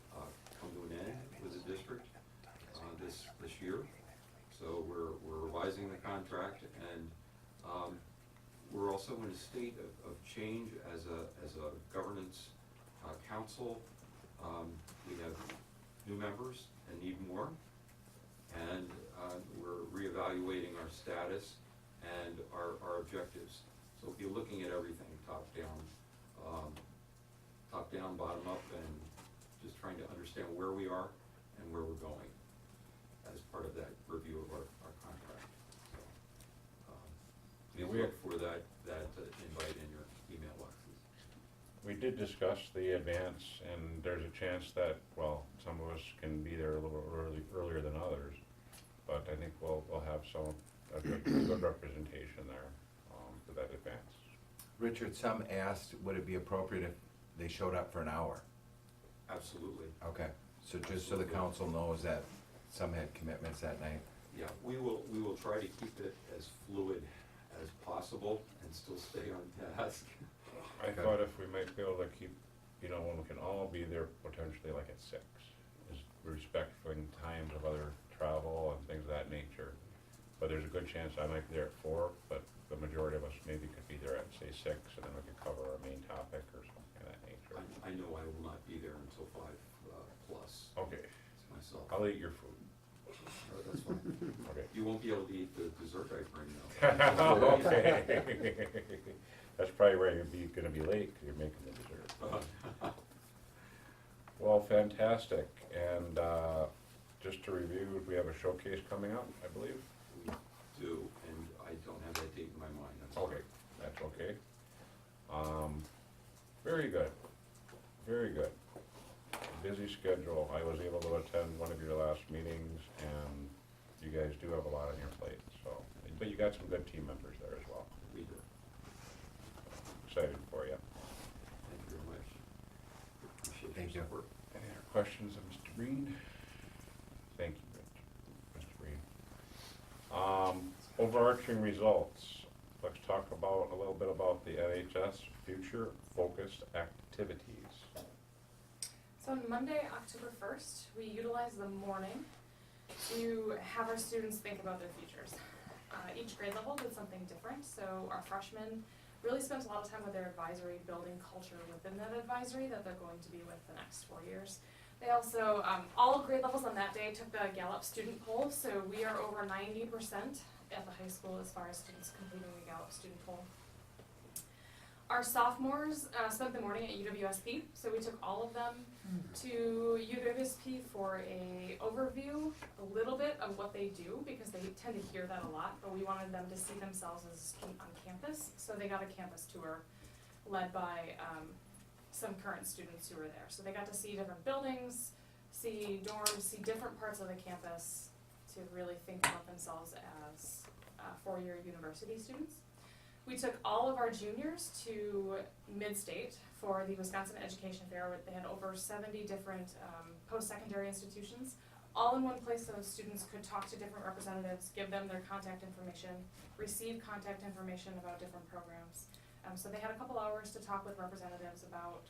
Speaker 9: come to an end with the district this year. So we're revising the contract, and we're also in a state of change as a governance council. We have new members and need more, and we're reevaluating our status and our objectives. So we'll be looking at everything top down, bottom up, and just trying to understand where we are and where we're going as part of that review of our contract. So,
Speaker 1: Yeah,
Speaker 9: please look for that invite in your email boxes.
Speaker 1: We did discuss the advance, and there's a chance that, well, some of us can be there a little earlier than others, but I think we'll have a good representation there for that advance.
Speaker 2: Richard, some asked, would it be appropriate if they showed up for an hour?
Speaker 9: Absolutely.
Speaker 2: Okay, so just so the council knows that some had commitments that night.
Speaker 9: Yeah, we will try to keep it as fluid as possible and still stay on task.
Speaker 1: I thought if we might be able to keep, when we can all be there potentially like at 6, is respecting times of other travel and things of that nature. But there's a good chance I might be there at 4, but the majority of us maybe could be there at, say, 6, and then we could cover our main topic or something of that nature.
Speaker 9: I know I will not be there until 5 plus
Speaker 1: Okay,
Speaker 9: myself.
Speaker 1: I'll eat your food.
Speaker 9: That's fine.
Speaker 1: Okay.
Speaker 9: You won't be able to eat the dessert I bring though.
Speaker 1: Okay. That's probably where you're gonna be late, because you're making the dessert. Well, fantastic, and, just to review, we have a showcase coming up, I believe?
Speaker 9: We do, and I don't have that date in my mind. I'm sorry.
Speaker 1: Okay, that's okay. Very good, very good. Busy schedule, I was able to attend one of your last meetings, and you guys do have a lot on your plate, so, but you got some good team members there as well.
Speaker 9: We do.
Speaker 1: Excited for you.
Speaker 9: Thank you very much. Appreciate
Speaker 2: Thank
Speaker 9: your
Speaker 2: you.
Speaker 9: support.
Speaker 1: Any other questions of Mr. Breen? Thank you, Mr. Breen. Overarching results, let's talk about, a little bit about the NHS future focused activities.
Speaker 10: So on Monday, October 1st, we utilized the morning to have our students think about their futures. Each grade level did something different, so our freshmen really spent a lot of time with their advisory, building culture within that advisory that they're going to be with the next 4 years. They also, all grade levels on that day took the Gallup student poll, so we are over 90% at the high school as far as students completing the Gallup student poll. Our sophomores spent the morning at UWSP, so we took all of them to UWSP for a overview, a little bit of what they do, because they tend to hear that a lot, but we wanted them to see themselves as a student on campus, so they got a campus tour led by some current students who were there. So they got to see different buildings, see dorms, see different parts of the campus to really think about themselves as four-year university students. We took all of our juniors to Mid-State for the Wisconsin Education Fair. They had over 70 different post-secondary institutions, all in one place so students could talk to different representatives, give them their contact information, receive contact information about different programs. So they had a couple hours to talk with representatives about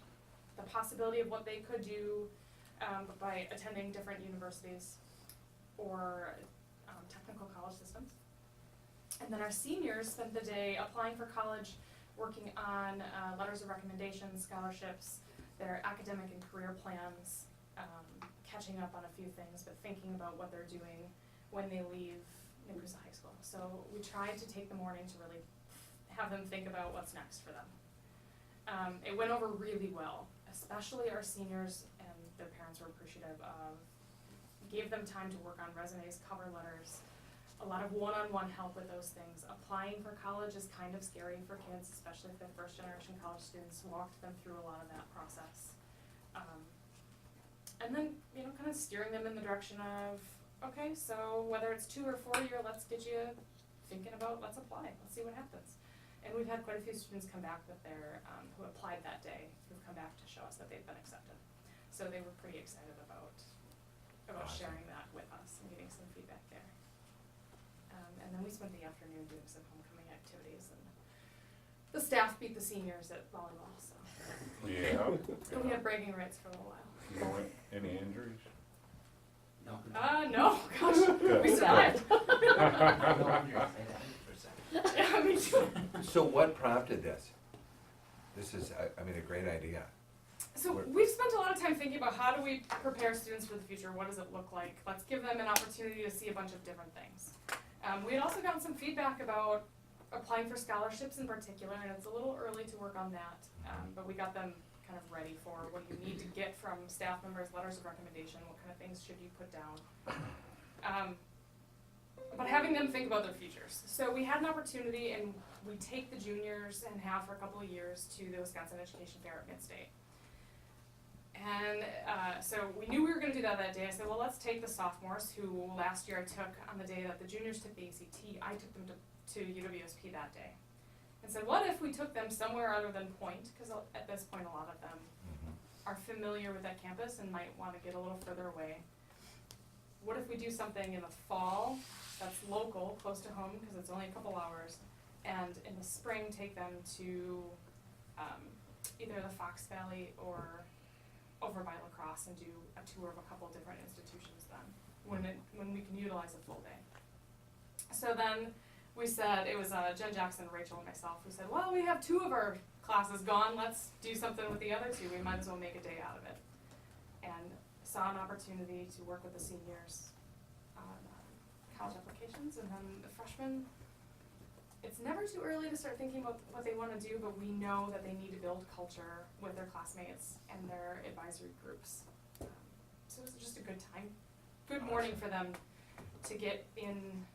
Speaker 10: the possibility of what they could do by attending different universities or technical college systems. And then our seniors spent the day applying for college, working on letters of recommendation, scholarships, their academic and career plans, catching up on a few things, but thinking about what they're doing when they leave Nekoosa High School. So we tried to take the morning to really have them think about what's next for them. It went over really well, especially our seniors, and their parents were appreciative of, gave them time to work on resumes, cover letters, a lot of one-on-one help with those things. Applying for college is kind of scary for kids, especially if they're first-generation college students, walked them through a lot of that process. And then, kind of steering them in the direction of, okay, so whether it's 2 or 4 year, let's get you thinking about, let's apply, let's see what happens. And we've had quite a few students come back with their, who applied that day, who've come back to show us that they've been accepted. So they were pretty excited about
Speaker 2: Awesome.
Speaker 10: sharing that with us and getting some feedback there. And then we spent the afternoon doing some homecoming activities, and the staff beat the seniors at volleyball, so.
Speaker 1: Yeah.
Speaker 10: And we had bragging rights for a little while.
Speaker 1: Any injuries?
Speaker 9: No.
Speaker 10: No, gosh, we survived. Yeah, me too.
Speaker 2: So what prompted this? This is, I mean, a great idea.
Speaker 10: So we've spent a lot of time thinking about how do we prepare students for the future, what does it look like? Let's give them an opportunity to see a bunch of different things. We had also gotten some feedback about applying for scholarships in particular, and it's a little early to work on that, but we got them kind of ready for what you need to get from staff members, letters of recommendation, what kind of things should you put down. But having them think about their futures. So we had an opportunity, and we take the juniors and have for a couple of years to the Wisconsin Education Fair at Mid-State. And so we knew we were going to do that day. I said, well, let's take the sophomores, who last year I took on the day that the juniors took the ACT. I took them to UWSP that day. And said, what if we took them somewhere other than Point? Because at this point, a lot of them are familiar with that campus and might want to get a little further away. What if we do something in the fall that's local, close to home, because it's only a couple hours, and in the spring take them to either the Fox Valley or over by La Crosse and do a tour of a couple different institutions then, when we can utilize a full day. So then we said, it was Jen Jackson, Rachel, and myself, who said, well, we have 2 of our classes gone, let's do something with the other 2, we might as well make a day out of it. And saw an opportunity to work with the seniors on college applications, and then the freshmen, it's never too early to start thinking about what they wanna do, but we know that they need to build culture with their classmates and their advisory groups. So it was just a good time, good morning for them to get in,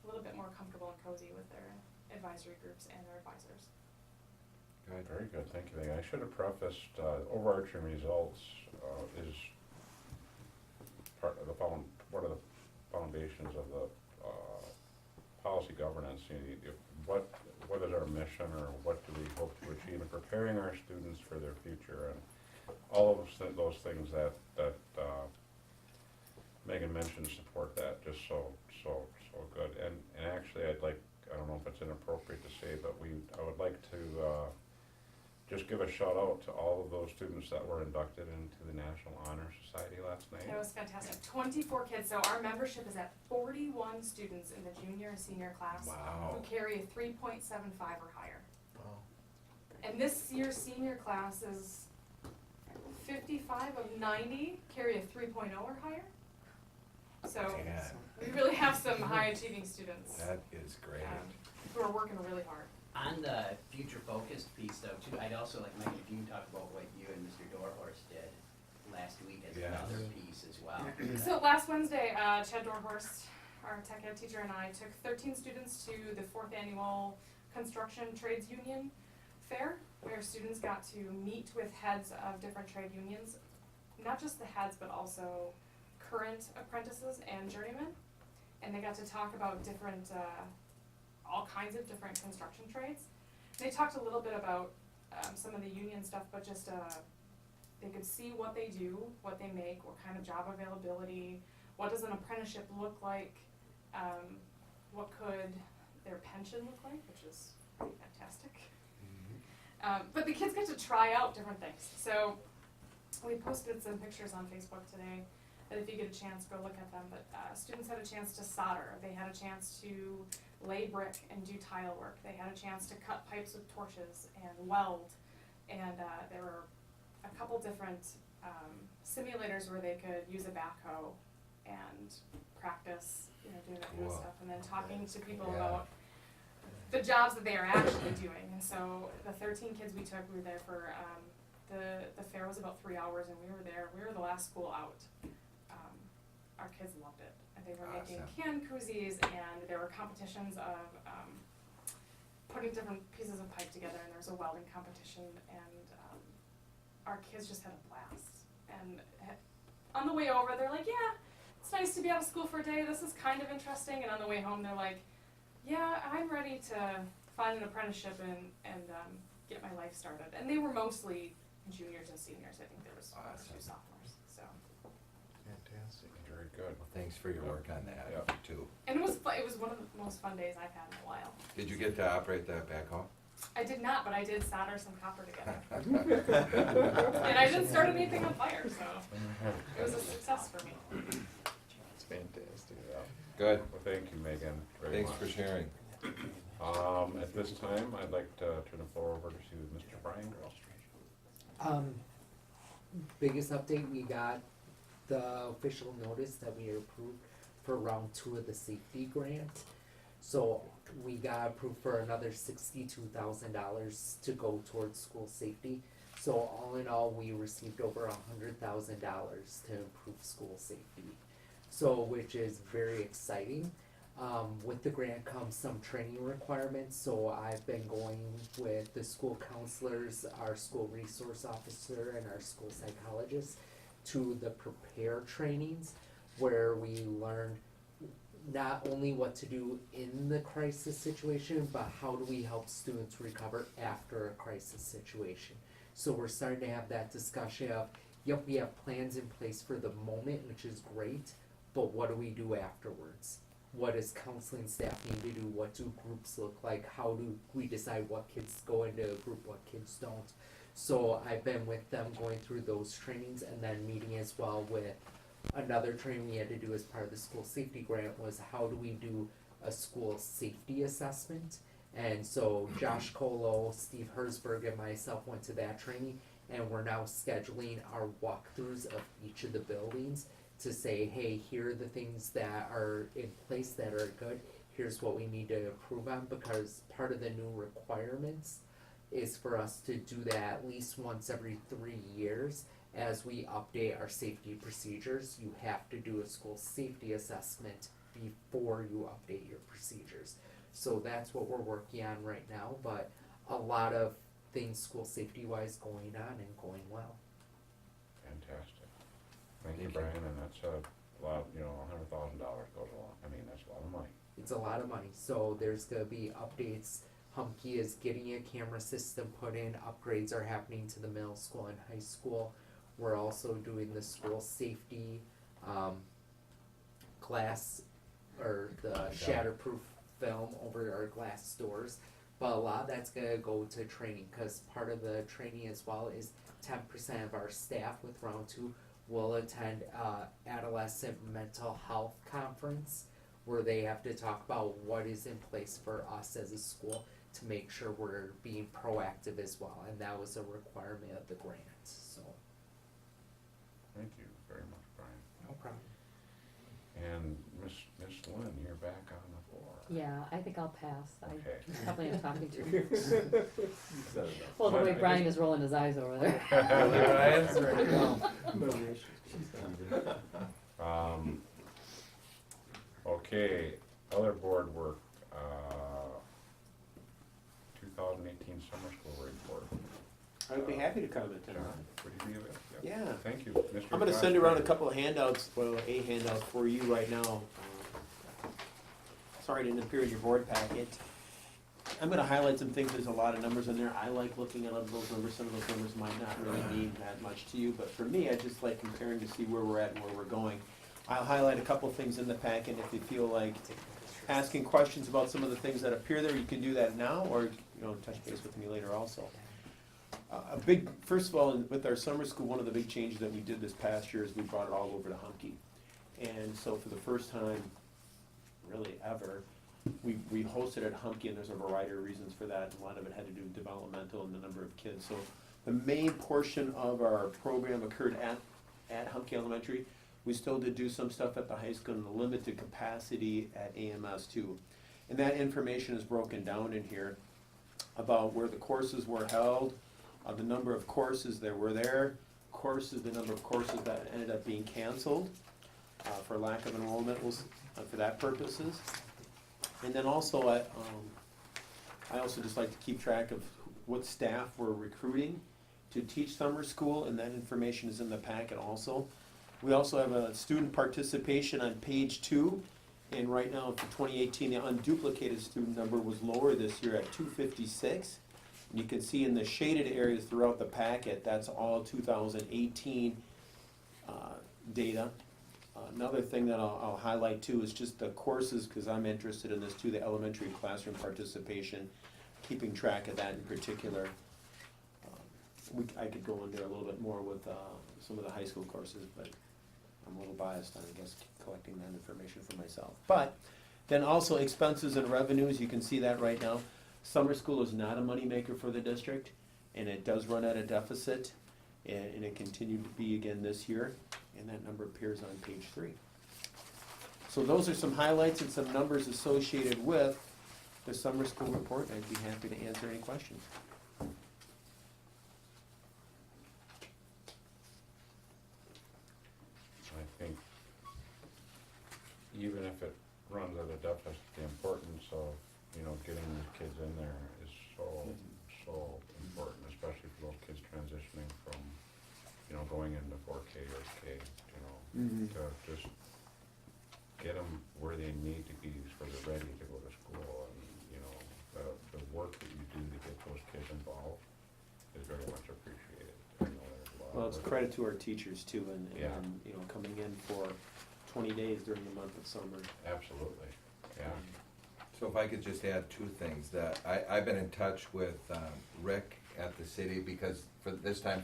Speaker 10: a little bit more comfortable and cozy with their advisory groups and their advisors.
Speaker 2: Good.
Speaker 1: Very good, thank you. I should have prefaced, overarching results is part of one of the foundations of the policy governance. What is our mission, or what do we hope to achieve in preparing our students for their future, and all of those things that Megan mentioned support that just so good. And actually, I don't know if it's inappropriate to say, but I would like to just give a shout out to all of those students that were inducted into the National Honor Society last night.
Speaker 10: It was fantastic. 24 kids. So our membership is at 41 students in the junior and senior class
Speaker 2: Wow.
Speaker 10: who carry a 3.75 or higher.
Speaker 3: Wow.
Speaker 10: And this year's senior class is 55 of 90 carry a 3.0 or higher. So
Speaker 2: Yeah,
Speaker 10: we really have some high achieving students
Speaker 2: that is great.
Speaker 10: who are working really hard.
Speaker 11: On the future focused piece though too, I'd also like, Megan, if you can talk about what you and Mr. Dorhorst did last week as
Speaker 2: Yes.
Speaker 11: another piece as well.
Speaker 10: So last Wednesday, Chad Dorhorst, our tech ed teacher, and I took 13 students to the 4th annual Construction Trades Union Fair, where students got to meet with heads of different trade unions, not just the heads, but also current apprentices and journeymen. And they got to talk about different, all kinds of different construction trades. They talked a little bit about some of the union stuff, but just they could see what they do, what they make, what kind of job availability, what does an apprenticeship look like, what could their pension look like, which is pretty fantastic. But the kids get to try out different things. So we posted some pictures on Facebook today that if you get a chance, go look at them. But students had a chance to solder. They had a chance to lay brick and do tile work. They had a chance to cut pipes with torches and weld. And there were a couple different simulators where they could use a backhoe and practice, doing that kind of
Speaker 2: Whoa.
Speaker 10: stuff. And then talking to people
Speaker 2: Yeah.
Speaker 10: about the jobs that they are actually doing. And so the 13 kids we took, we were there for, the fair was about 3 hours, and we were there, we were the last school out. Our kids loved it. And they were making
Speaker 2: Awesome.
Speaker 10: can koozies, and there were competitions of, putting different pieces of pipe together, and there was a welding competition, and, our kids just had a blast. And on the way over, they're like, yeah, it's nice to be out of school for a day, this is kind of interesting, and on the way home, they're like, yeah, I'm ready to find an apprenticeship and get my life started. And they were mostly juniors and seniors. I think there was one or two
Speaker 2: Awesome.
Speaker 10: sophomores. So,
Speaker 3: Fantastic.
Speaker 1: Very good.
Speaker 2: Well, thanks for your work on that,
Speaker 1: Yeah.
Speaker 2: too.
Speaker 10: and it was one of the most fun days I've had in a while.
Speaker 2: Did you get to operate the backhoe?
Speaker 10: I did not, but I did solder some copper together, and I didn't start anything on fire, so it was a success for me.
Speaker 3: It's fantastic.
Speaker 2: Good,
Speaker 1: Well, thank you, Megan, very
Speaker 2: thanks
Speaker 1: much.
Speaker 2: for sharing.
Speaker 1: At this time, I'd like to turn the floor over to Mr. Brian Gross.
Speaker 12: Biggest update, we got the official notice that we are approved for round 2 of the safety grant. So we got approved for another $62,000 to go towards school safety. So all in all, we received over $100,000 to improve school safety. So, which is very exciting. With the grant comes some training requirements, so I've been going with the school counselors, our school resource officer, and our school psychologist to the prepare trainings, where we learn not only what to do in the crisis situation, but how do we help students recover after a crisis situation. So we're starting to have that discussion of, yep, we have plans in place for the moment, which is great, but what do we do afterwards? What does counseling staff need to do? What do groups look like? How do we decide what kids go into a group, what kids don't? So I've been with them going through those trainings, and then meeting as well with another training we had to do as part of the school safety grant was how do we do a school safety assessment? And so Josh Colo, Steve Herzberg, and myself went to that training, and we're now scheduling our walkthroughs of each of the buildings to say, hey, here are the things that are in place that are good, here's what we need to improve on, because part of the new requirements is for us to do that at least once every 3 years. As we update our safety procedures, you have to do a school safety assessment before you update your procedures. So that's what we're working on right now, but a lot of things school safety wise going on and going well.
Speaker 1: Fantastic. Thank you,
Speaker 2: Thank you.
Speaker 1: Brian, and that's a lot, you know, $100,000 goes along, I mean, that's a lot of money.
Speaker 12: It's a lot of money, so there's gonna be updates. Humke is getting a camera system put in, upgrades are happening to the middle school and high school. We're also doing the school safety, glass, or the shatterproof film over our glass doors. But a lot of that's gonna go to training, cause part of the training as well is 10% of our staff with round 2 will attend adolescent mental health conference, where they have to talk about what is in place for us as a school to make sure we're being proactive as well, and that was a requirement of the grant, so.
Speaker 1: Thank you very much, Brian.
Speaker 12: No problem.
Speaker 1: And Miss Lynn, you're back on the floor.
Speaker 6: Yeah, I think I'll pass. I
Speaker 1: Okay.
Speaker 6: probably am talking too
Speaker 7: You said enough.
Speaker 6: Well, the way Brian is rolling his eyes over there.
Speaker 2: Really, Ryan's ready to go.
Speaker 1: Okay, other board work, 2018 summer school report.
Speaker 13: I would be happy to comment on
Speaker 1: John,
Speaker 13: that.
Speaker 1: would you be available?
Speaker 13: Yeah.
Speaker 1: Thank you, Mr.
Speaker 13: I'm gonna
Speaker 1: Josh
Speaker 13: send around a
Speaker 1: Gray.
Speaker 13: couple of handouts, well, a handout for you right now. Sorry, it didn't appear in your board packet. I'm gonna highlight some things, there's a lot of numbers in there, I like looking at those numbers, some of those numbers might not really mean that much to you, but for me, I just like comparing to see where we're at and where we're going. I'll highlight a couple of things in the packet, if you feel like asking questions about some of the things that appear there, you can do that now, or, you know, touch base with me later also. A big, first of all, with our summer school, one of the big changes that we did this past year is we brought it all over to Humke. And so for the first time, really ever, we hosted at Humke, and there's a variety of reasons for that. A lot of it had to do with developmental and the number of kids. So the main portion of our program occurred at Humke Elementary. We still did do some stuff at the high school in a limited capacity at AMS too. And that information is broken down in here about where the courses were held, the number of courses that were there, courses, the number of courses that ended up being canceled for lack of enrollment was for that purposes. And then also, I also just like to keep track of what staff we're recruiting to teach summer school, and that information is in the packet also. We also have a student participation on page 2, and right now for 2018, the unduplicated student number was lower this year at 256. And you can see in the shaded areas throughout the packet, that's all 2018 data. Another thing that I'll highlight too is just the courses, because I'm interested in this too, the elementary classroom participation, keeping track of that in particular. I could go into a little bit more with some of the high school courses, but I'm a little biased on, I guess, collecting that information for myself. But then also expenses and revenues, you can see that right now. Summer school is not a moneymaker for the district, and it does run at a deficit, and it continued to be again this year, and that number appears on page 3. So those are some highlights and some numbers associated with the summer school report. I'd be happy to answer any questions.
Speaker 1: I think even if it runs at a deficit, the importance of, you know, getting these kids in there is so important, especially for those kids transitioning from, you know, going into 4K or K, you know, to just get them where they need to be so they're ready to go to school. And, you know, the work that you do to get those kids involved is very much appreciated. I know there's a lot
Speaker 13: Well,
Speaker 1: of
Speaker 13: it's
Speaker 1: work.
Speaker 13: credit to our teachers too, and,
Speaker 1: Yeah.
Speaker 13: you know, coming in for 20 days during the month of summer.
Speaker 1: Absolutely, yeah.
Speaker 2: So if I could just add 2 things, that I've been in touch with Rick at the city, because for this time,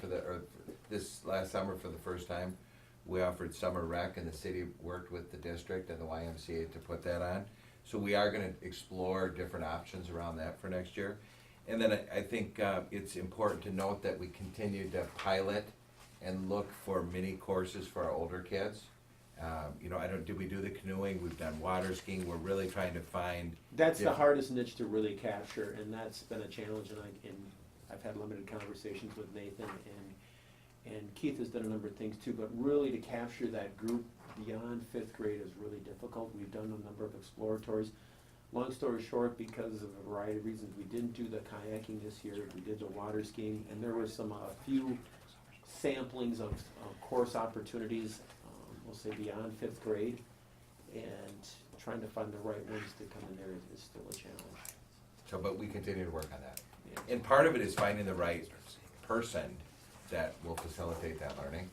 Speaker 2: this last summer for the first time, we offered summer rec, and the city worked with the district and the YMCA to put that on. So we are gonna explore different options around that for next year. And then I think it's important to note that we continue to pilot and look for mini courses for our older kids. Did we do the canoeing? We've done water skiing. We're really trying to find.
Speaker 13: That's the
Speaker 2: different-
Speaker 13: hardest niche to really capture, and that's been a challenge, and I've had limited conversations with Nathan, and Keith has done a number of things too, but really to capture that group beyond fifth grade is really difficult. We've done a number of exploratories. Long story short, because of a variety of reasons, we didn't do the kayaking this year, we did the water skiing, and there was a few samplings of course opportunities, we'll say beyond fifth grade, and trying to find the right ones to come in there is still a challenge.
Speaker 2: So, but we continue to work on that.
Speaker 13: Yeah.
Speaker 2: And part of it is finding the right person that will facilitate that learning.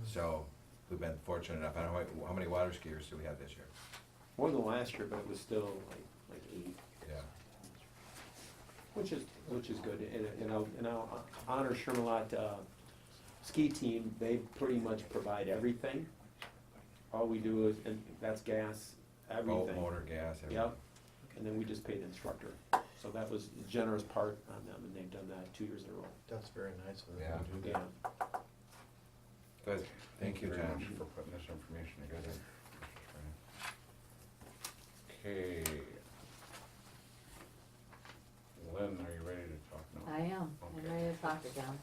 Speaker 2: So, we've been fortunate enough. I don't know how many water skiers do we have this year?
Speaker 13: More than last year, but it was still like 8,
Speaker 2: Yeah.
Speaker 13: which is good, and I'll honor Shermalot, ski team, they pretty much provide everything. All we do is, and that's gas, everything.
Speaker 2: Boat, motor, gas, everything.
Speaker 13: Yep, and then we just pay the instructor, so that was a generous part on them, and they've done that 2 years in a row.
Speaker 3: That's very nice of them
Speaker 2: Yeah.
Speaker 3: to do
Speaker 13: Yeah,
Speaker 3: that.
Speaker 2: Good. Thank you,
Speaker 1: very
Speaker 2: John.
Speaker 1: much for putting this information together. Okay. Lynn, are you ready to talk now?
Speaker 6: I am, I'm ready to talk again.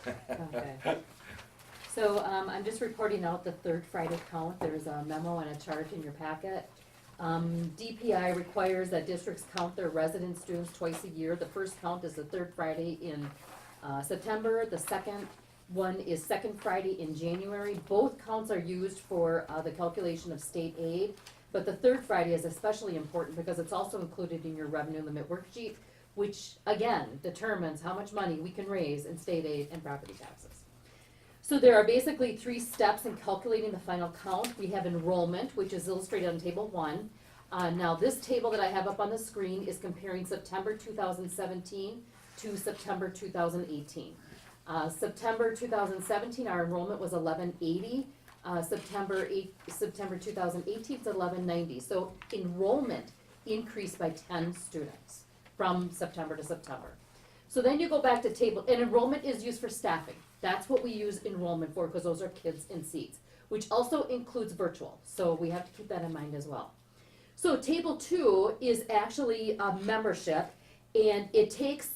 Speaker 1: Yeah.
Speaker 6: Okay. So, I'm just reporting out the third Friday count, there's a memo and a chart in your packet. DPI requires that districts count their resident students twice a year. The first count is the third Friday in, September, the second one is second Friday in January. Both counts are used for, the calculation of state aid, but the third Friday is especially important because it's also included in your revenue limit worksheet, which again determines how much money we can raise in state aid and property taxes. So there are basically 3 steps in calculating the final count. We have enrollment, which is illustrated on table 1. Now this table that I have up on the screen is comparing September 2017 to September 2018. September 2017, our enrollment was 1180. September 2018 is 1190. So enrollment increased by 10 students from September to September. So then you go back to table, and enrollment is used for staffing. That's what we use enrollment for, because those are kids in seats, which also includes virtual. So we have to keep that in mind as well. So table 2 is actually a membership, and it takes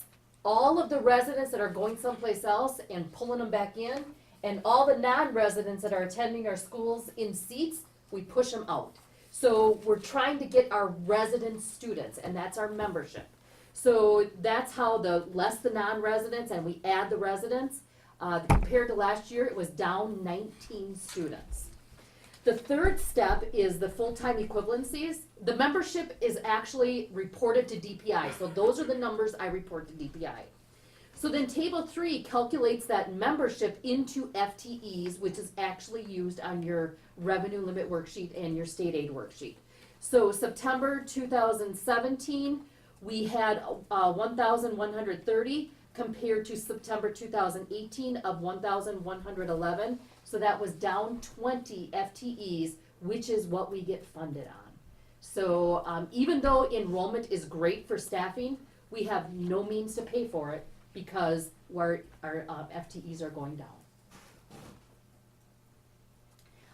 Speaker 6: all of the residents that are going someplace else and pulling them back in, and all the non-residents that are attending our schools in seats, we push them out. So we're trying to get our resident students, and that's our membership. So that's how the less the non-residents and we add the residents. Compared to last year, it was down 19 students. The third step is the full-time equivalencies. The membership is actually reported to DPI. So those are the numbers I report to DPI. So then table 3 calculates that membership into FTEs, which is actually used on your revenue limit worksheet and your state aid worksheet. So September 2017, we had 1,130 compared to September 2018 of 1,111. So that was down 20 FTEs, which is what we get funded on. So even though enrollment is great for staffing, we have no means to pay for it because our FTEs are going down.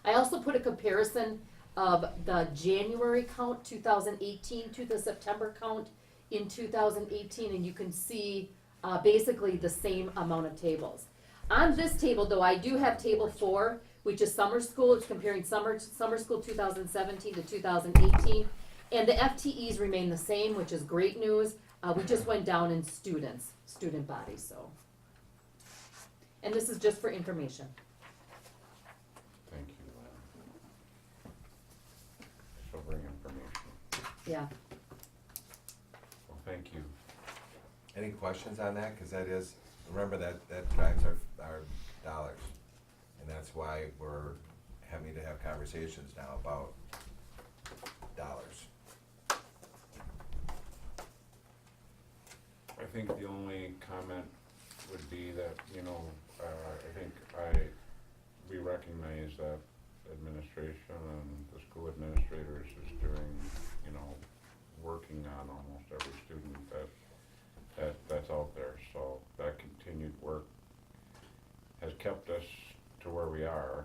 Speaker 6: I also put a comparison of the January count 2018 to the September count in 2018, and you can see basically the same amount of tables. On this table, though, I do have table 4, which is summer school. It's comparing summer school 2017 to 2018, and the FTEs remain the same, which is great news. We just went down in student bodies, so. And this is just for information.
Speaker 1: Thank you, Lynn. Sobering information.
Speaker 6: Yeah.
Speaker 1: Well, thank you.
Speaker 2: Any questions on that? Because that is, remember that drives our dollars. And that's why we're having to have conversations now about dollars.
Speaker 1: I think the only comment would be that, we recognize that administration and the school administrators is doing, working on almost every student that's out there. So that continued work has kept us to where we are.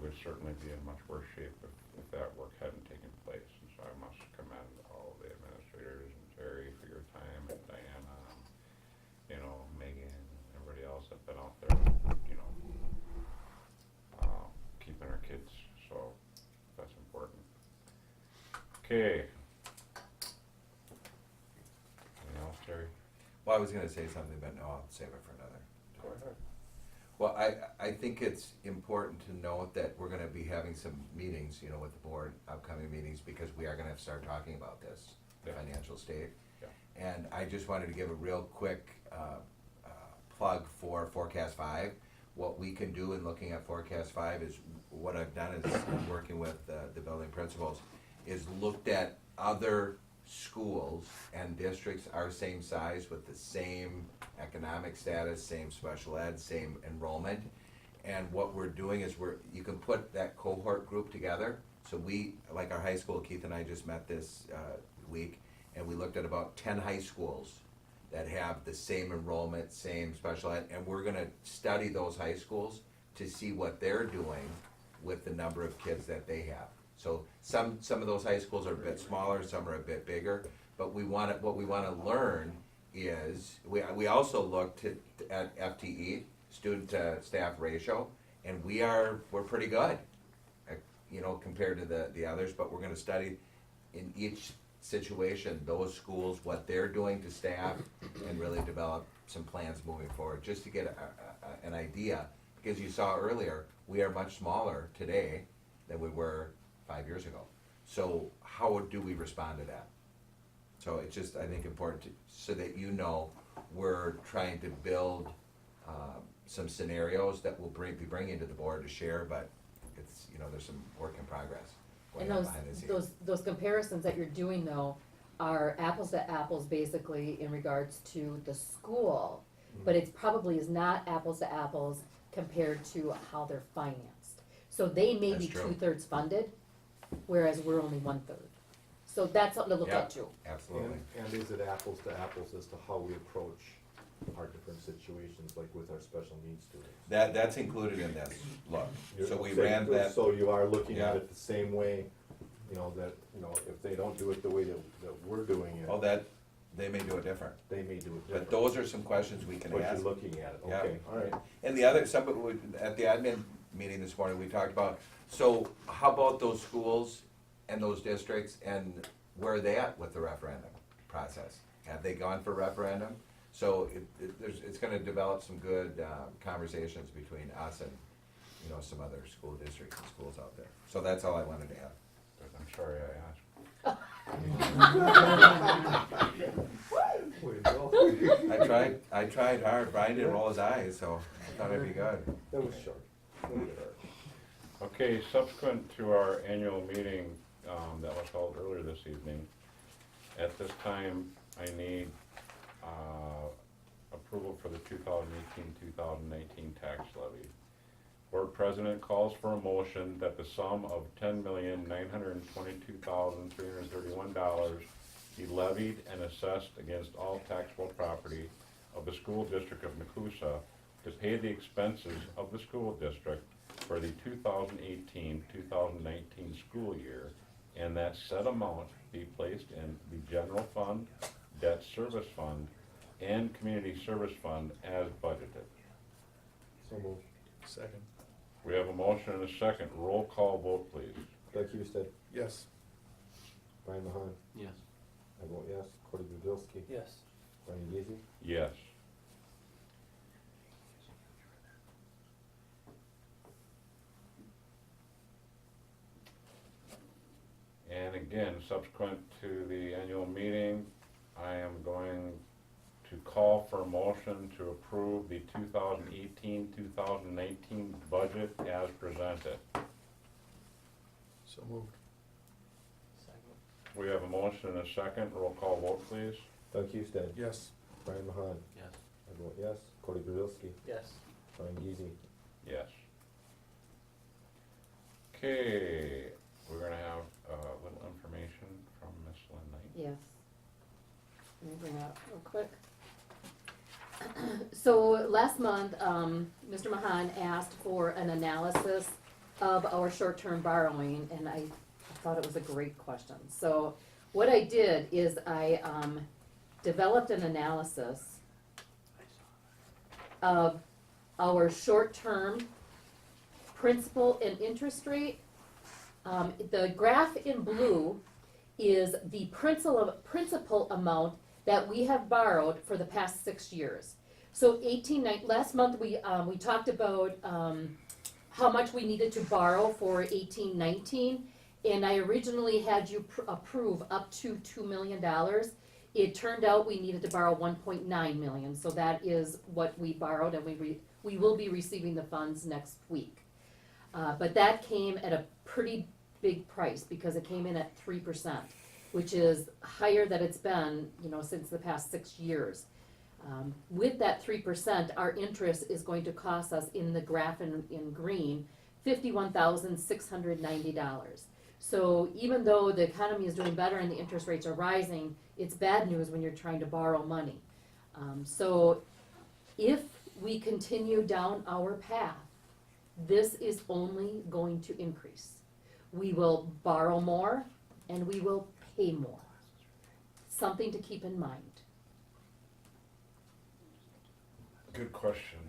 Speaker 1: We would certainly be in much worse shape if that work hadn't taken place. And so I must commend all the administrators and Terry for your time, and Diana, you know, Megan, and everybody else that's been out there, you know, keeping our kids, so that's important. Okay. Anything else, Terry?
Speaker 2: Well, I was gonna say something, but no, I'll save it for another.
Speaker 1: Go ahead.
Speaker 2: Well, I think it's important to note that we're gonna be having some meetings, you know, with the board, upcoming meetings, because we are gonna have to start talking about this, the
Speaker 1: Yeah.
Speaker 2: financial state.
Speaker 1: Yeah.
Speaker 2: And I just wanted to give a real quick, plug for Forecast 5. What we can do in looking at Forecast 5 is, what I've done is, working with the building principals, is looked at other schools and districts our same size with the same economic status, same special ed, same enrollment. And what we're doing is you can put that cohort group together. So we, like our high school, Keith and I just met this week, and we looked at about 10 high schools that have the same enrollment, same special ed, and we're gonna study those high schools to see what they're doing with the number of kids that they have. So some of those high schools are a bit smaller, some are a bit bigger, but what we wanna learn is, we also looked at FTE, student to staff ratio, and we're pretty good, you know, compared to the others, but we're gonna study in each situation, those schools, what they're doing to staff, and really develop some plans moving forward, just to get an idea. Because you saw earlier, we are much smaller today than we were 5 years ago. So how do we respond to that? So it's just, I think, important so that you know, we're trying to build some scenarios that we'll be bringing to the board to share, but it's, you know, there's some work in progress going
Speaker 6: And
Speaker 2: on behind the scenes.
Speaker 6: those comparisons that you're doing though are apples to apples basically in regards to the school. But it's probably is not apples to apples compared to how they're financed. So they may be
Speaker 2: That's true.
Speaker 6: 2/3 funded, whereas we're only 1/3. So that's something to look
Speaker 2: Yeah.
Speaker 6: at too.
Speaker 2: Absolutely.
Speaker 7: And is it apples to apples as to how we approach our different situations, like with our special needs students?
Speaker 2: That's included in this, look, so we
Speaker 7: So-
Speaker 2: ran that,
Speaker 7: So you are looking at
Speaker 2: Yeah.
Speaker 7: it the same way, you know, that, you know, if they don't do it the way that we're doing it,
Speaker 2: oh, that, they may do it different.
Speaker 7: they may do it
Speaker 2: But
Speaker 7: different.
Speaker 2: those are some questions we can
Speaker 7: But you're
Speaker 2: ask.
Speaker 7: looking at it,
Speaker 2: Yeah.
Speaker 7: okay, all right.
Speaker 2: And the other, at the admin meeting this morning, we talked about, so how about those schools and those districts, and where are they at with the referendum process? Have they gone for referendum? So it's gonna develop some good conversations between us and, you know, some other school districts and schools out there. So that's all I wanted to add.
Speaker 1: I'm sorry I asked.
Speaker 7: Way to go.
Speaker 2: I tried hard, Brian didn't roll his eyes, so I thought it'd be good.
Speaker 7: That was short. That was short.
Speaker 1: Okay, subsequent to our annual meeting that was held earlier this evening, at this time, I need approval for the 2018-2019 tax levy. Board President calls for a motion that the sum of $10,922,331 be levied and assessed against all taxable property of the school district of Nekoosa to pay the expenses of the school district for the 2018-2019 school year, and that said amount be placed in the general fund, debt service fund, and community service fund as budgeted.
Speaker 7: So moved.
Speaker 3: Second.
Speaker 1: We have a motion and a second. Roll call vote, please.
Speaker 7: Doug Husted,
Speaker 3: Yes.
Speaker 7: Brian Mahan,
Speaker 13: Yes.
Speaker 7: I vote yes. Cody Budzinski,
Speaker 13: Yes.
Speaker 7: Brian Geezy.
Speaker 1: Yes. And again, subsequent to the annual meeting, I am going to call for a motion to approve the 2018-2019 budget as presented.
Speaker 3: So moved.
Speaker 11: Second.
Speaker 1: We have a motion and a second. Roll call vote, please.
Speaker 7: Doug Husted,
Speaker 3: Yes.
Speaker 7: Brian Mahan,
Speaker 13: Yes.
Speaker 7: I vote yes. Cody Budzinski,
Speaker 11: Yes.
Speaker 7: Brian Geezy.
Speaker 1: Yes. Okay, we're gonna have a little information from Miss Lynn Knight.
Speaker 6: Yes. Let me bring it up real quick. So last month, Mr. Mahan asked for an analysis of our short-term borrowing, and I thought it was a great question. So what I did is I developed an analysis of our short-term principal and interest rate. The graph in blue is the principal amount that we have borrowed for the past 6 years. So last month we talked about how much we needed to borrow for 18-19, and I originally had you approve up to $2 million. It turned out we needed to borrow 1.9 million, so that is what we borrowed, and we will be receiving the funds next week. But that came at a pretty big price because it came in at 3%, which is higher than it's been, since the past 6 years. With that 3%, our interest is going to cost us, in the graph in green, $51,690. So even though the economy is doing better and the interest rates are rising, it's bad news when you're trying to borrow money. So if we continue down our path, this is only going to increase. We will borrow more and we will pay more. Something to keep in mind.
Speaker 1: Good question,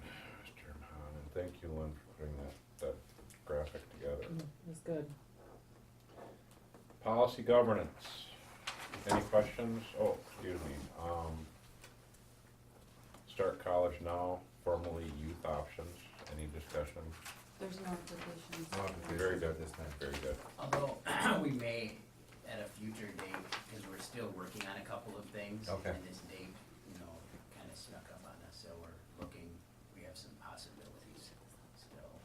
Speaker 1: Mr. Hahn, and thank you, Lynn, for putting that graphic together.
Speaker 6: It was good.
Speaker 1: Policy governance. Any questions? Oh, excuse me. Start college now, formerly youth options. Any discussion?
Speaker 11: There's no applications.
Speaker 1: Very good.
Speaker 2: This time.
Speaker 1: Very good.
Speaker 11: Although, we may, at a future date, because we're still working on a couple of things.
Speaker 2: Okay.
Speaker 11: And this date, kind of snuck up on us, so we're looking, we have some possibilities still.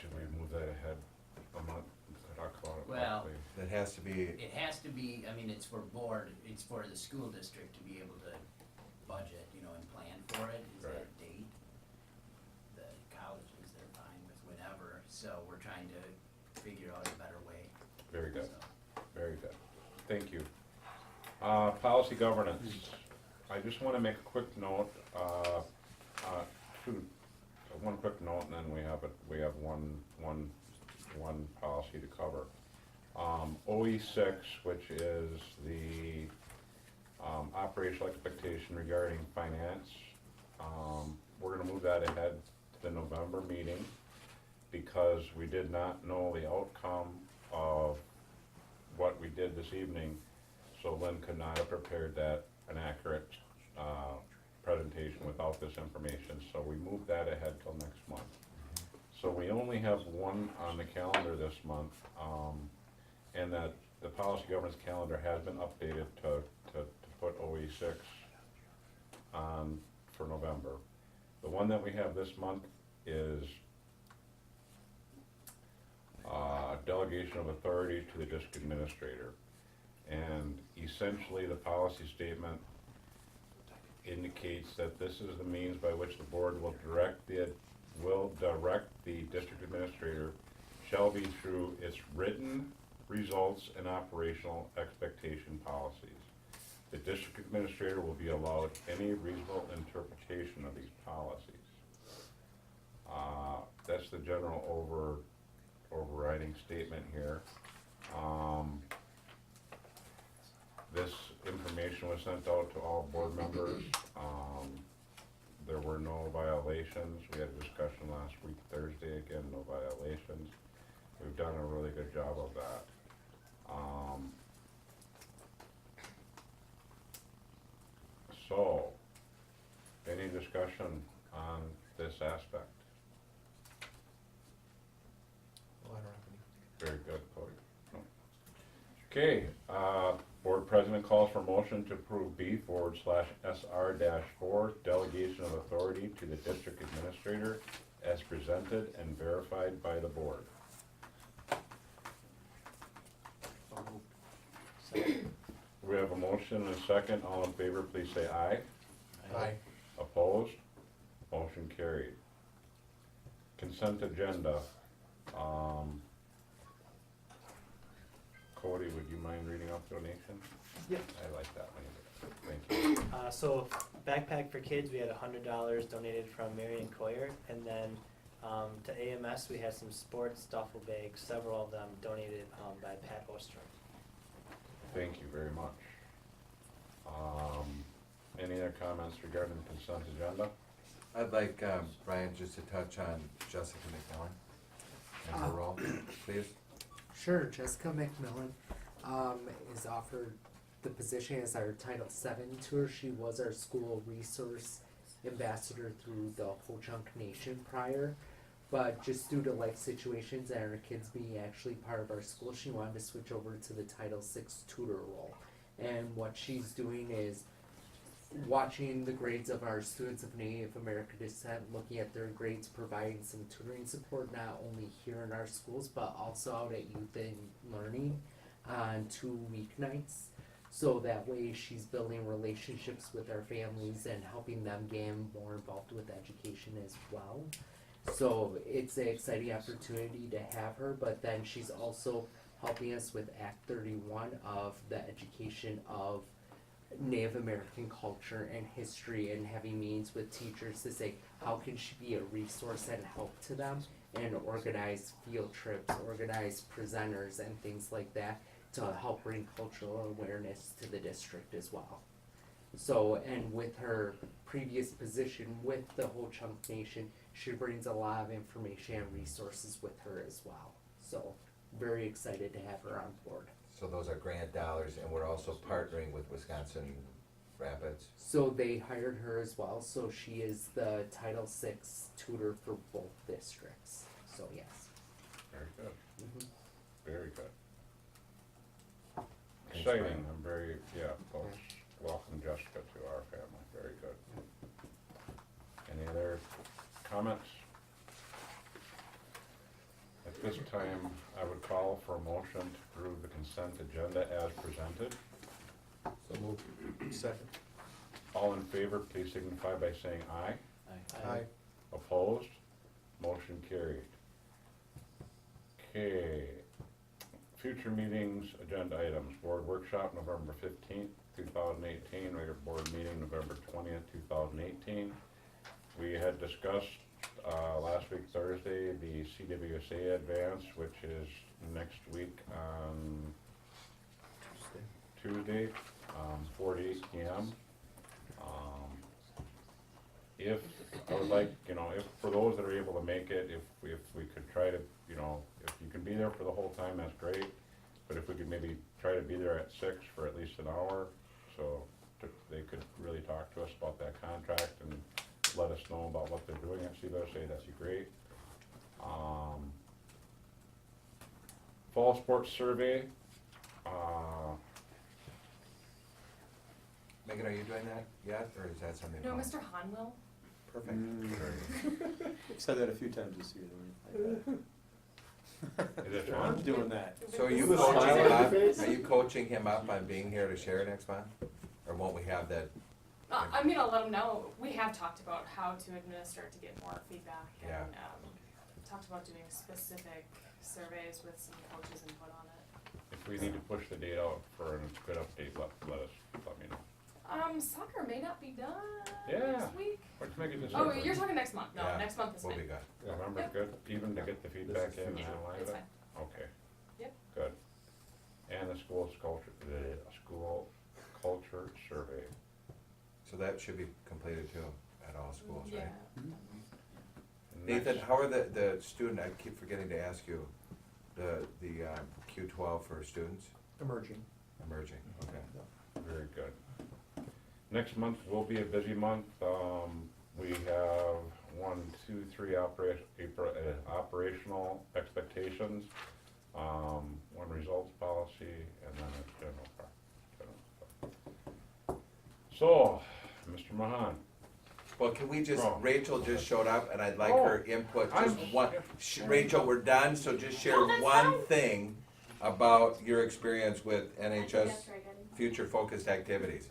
Speaker 1: Should we move that ahead a month? Talk about it
Speaker 11: Well,
Speaker 1: monthly?
Speaker 2: That has to be,
Speaker 11: It has to be, it's for it's for the school district to be able to budget, and plan for it, is
Speaker 1: Right.
Speaker 11: that date. The colleges, they're fine with whatever, so we're trying to figure out a better way.
Speaker 1: Very good.
Speaker 11: So,
Speaker 1: Very good. Thank you. Policy governance. I just want to make a quick note, one quick note, and then we have one policy to cover. OE6, which is the operational expectation regarding finance. We're gonna move that ahead to the November meeting because we did not know the outcome of what we did this evening, so Lynn could not have prepared an accurate presentation without this information, so we moved that ahead till next month. So we only have one on the calendar this month, and that the policy governance calendar has been updated to put OE6 on for November. The one that we have this month is delegation of authority to the district administrator. And essentially, the policy statement indicates that this is the means by which the board will direct the district administrator shall be through its written results and operational expectation policies. The district administrator will be allowed any reasonable interpretation of these policies. That's the general overriding statement here. This information was sent out to all board members. There were no violations. We had a discussion last week, Thursday, again, no violations. We've done a really good job of that. So, any discussion on this aspect?
Speaker 3: Well, I don't have any.
Speaker 1: Very good, Cody. No. Okay, board president calls for motion to approve B/SR-4, delegation of authority to the district administrator as presented and verified by the board.
Speaker 3: So moved.
Speaker 1: We have a motion and a second. All in favor, please say aye.
Speaker 3: Aye.
Speaker 1: Opposed? Motion carried. Consent agenda. Cody, would you mind reading off donations?
Speaker 14: Yep.
Speaker 1: I like that one. Thank you.
Speaker 14: So backpack for kids, we had $100 donated from Marion Coyer, and then To AMS, we had some sports duffel bags, several of them donated by Pat Ostrom.
Speaker 1: Thank you very much. Any other comments regarding the consent agenda?
Speaker 2: I'd like, Brian, just to touch on Jessica McMillan and her role, please.
Speaker 12: Sure, Jessica McMillan is offered the position as our Title VII tutor. She was our school resource ambassador through the Ho Chunk Nation prior, but just due to life situations and her kids being actually part of our school, she wanted to switch over to the Title VI tutor role. And what she's doing is watching the grades of our students of Native American descent, looking at their grades, providing some tutoring support not only here in our schools but also out at Youth and Learning on 2 weeknights. So that way she's building relationships with our families and helping them get more involved with education as well. So it's an exciting opportunity to have her, but then she's also helping us with Act 31 of the education of Native American culture and history, and having meetings with teachers to say how can she be a resource and help to them, and organize field trips, organize presenters and things like that to help bring cultural awareness to the district as well. So, and with her previous position with the Ho Chunk Nation, she brings a lot of information and resources with her as well. So, very excited to have her on board.
Speaker 2: So those are grant dollars, and we're also partnering with Wisconsin Rapids.
Speaker 12: So they hired her as well, so she is the Title VI tutor for both districts, so yes.
Speaker 1: Very good,
Speaker 12: Mhm.
Speaker 1: very good.
Speaker 2: Thanks,
Speaker 1: Exciting,
Speaker 2: Brian.
Speaker 1: I'm very, yeah, folks, welcome Jessica to our family, very good. Any other comments? At this time, I would call for a motion to approve the consent agenda as presented.
Speaker 3: So moved. Second.
Speaker 1: All in favor, please signify by saying aye.
Speaker 3: Aye.
Speaker 1: Opposed? Motion carried. Okay. Future meetings, agenda items, board workshop, November 15th, 2018, regular board meeting, November 20th, 2018. We had discussed last week, Thursday, the CWSA advance, which is next week on Tuesday, 4 to 8 p.m. If, I would like, if, for those that are able to make it, if we could try to, if you can be there for the whole time, that's great. But if we could maybe try to be there at 6 for at least an hour, so they could really talk to us about that contract and let us know about what they're doing at CWSA, that'd be great. Fall sports survey,
Speaker 2: Megan, are you doing that yet, or is that something?
Speaker 10: No,
Speaker 2: else?
Speaker 10: Mr. Han will.
Speaker 2: Perfect.
Speaker 13: I've said that a few times this year.
Speaker 1: is it
Speaker 13: I'm
Speaker 1: fun?
Speaker 13: doing that.
Speaker 2: So are you
Speaker 3: With a
Speaker 2: coaching
Speaker 3: smile
Speaker 2: him
Speaker 3: on your
Speaker 2: up,
Speaker 3: face?
Speaker 2: are you coaching him up on being here to share next month? Or won't we have that?
Speaker 10: I'm gonna let him know, we have talked about how to administer it to get more feedback and,
Speaker 2: Yeah.
Speaker 10: talked about doing specific surveys with some coaches input on it.
Speaker 1: If we need to push the date out for a good update, let me know.
Speaker 10: Soccer may not be done
Speaker 1: Yeah.
Speaker 10: next week.
Speaker 1: Let's make it this.
Speaker 10: Oh, you're talking next month, no,
Speaker 2: Yeah,
Speaker 10: next month is
Speaker 2: We'll
Speaker 10: fine.
Speaker 2: be good.
Speaker 1: November's
Speaker 10: Yep.
Speaker 1: good, even to get the feedback in and
Speaker 10: Yeah,
Speaker 1: analyze
Speaker 10: it's
Speaker 1: it?
Speaker 10: fine.
Speaker 1: Okay.
Speaker 10: Yep.
Speaker 1: Good. And the school culture survey.
Speaker 2: So that should be completed too, at all schools, right?
Speaker 10: Yeah.
Speaker 2: Nathan,
Speaker 1: Next-
Speaker 2: how are the student, I keep forgetting to ask you, the Q12 for students,
Speaker 4: Emerging.
Speaker 2: emerging, okay.
Speaker 1: Very good. Next month will be a busy month. We have 1, 2, 3 operational expectations, one results policy, and then a general stuff. So, Mr. Mahan.
Speaker 2: Well, can we just,
Speaker 1: Oh.
Speaker 2: Rachel just showed up and I'd like
Speaker 1: Oh,
Speaker 2: her input,
Speaker 1: I'm-
Speaker 2: just one, Rachel, we're done, so just share
Speaker 10: Oh, that's
Speaker 2: one
Speaker 10: fine.
Speaker 2: thing about your experience with NHS future focused activities.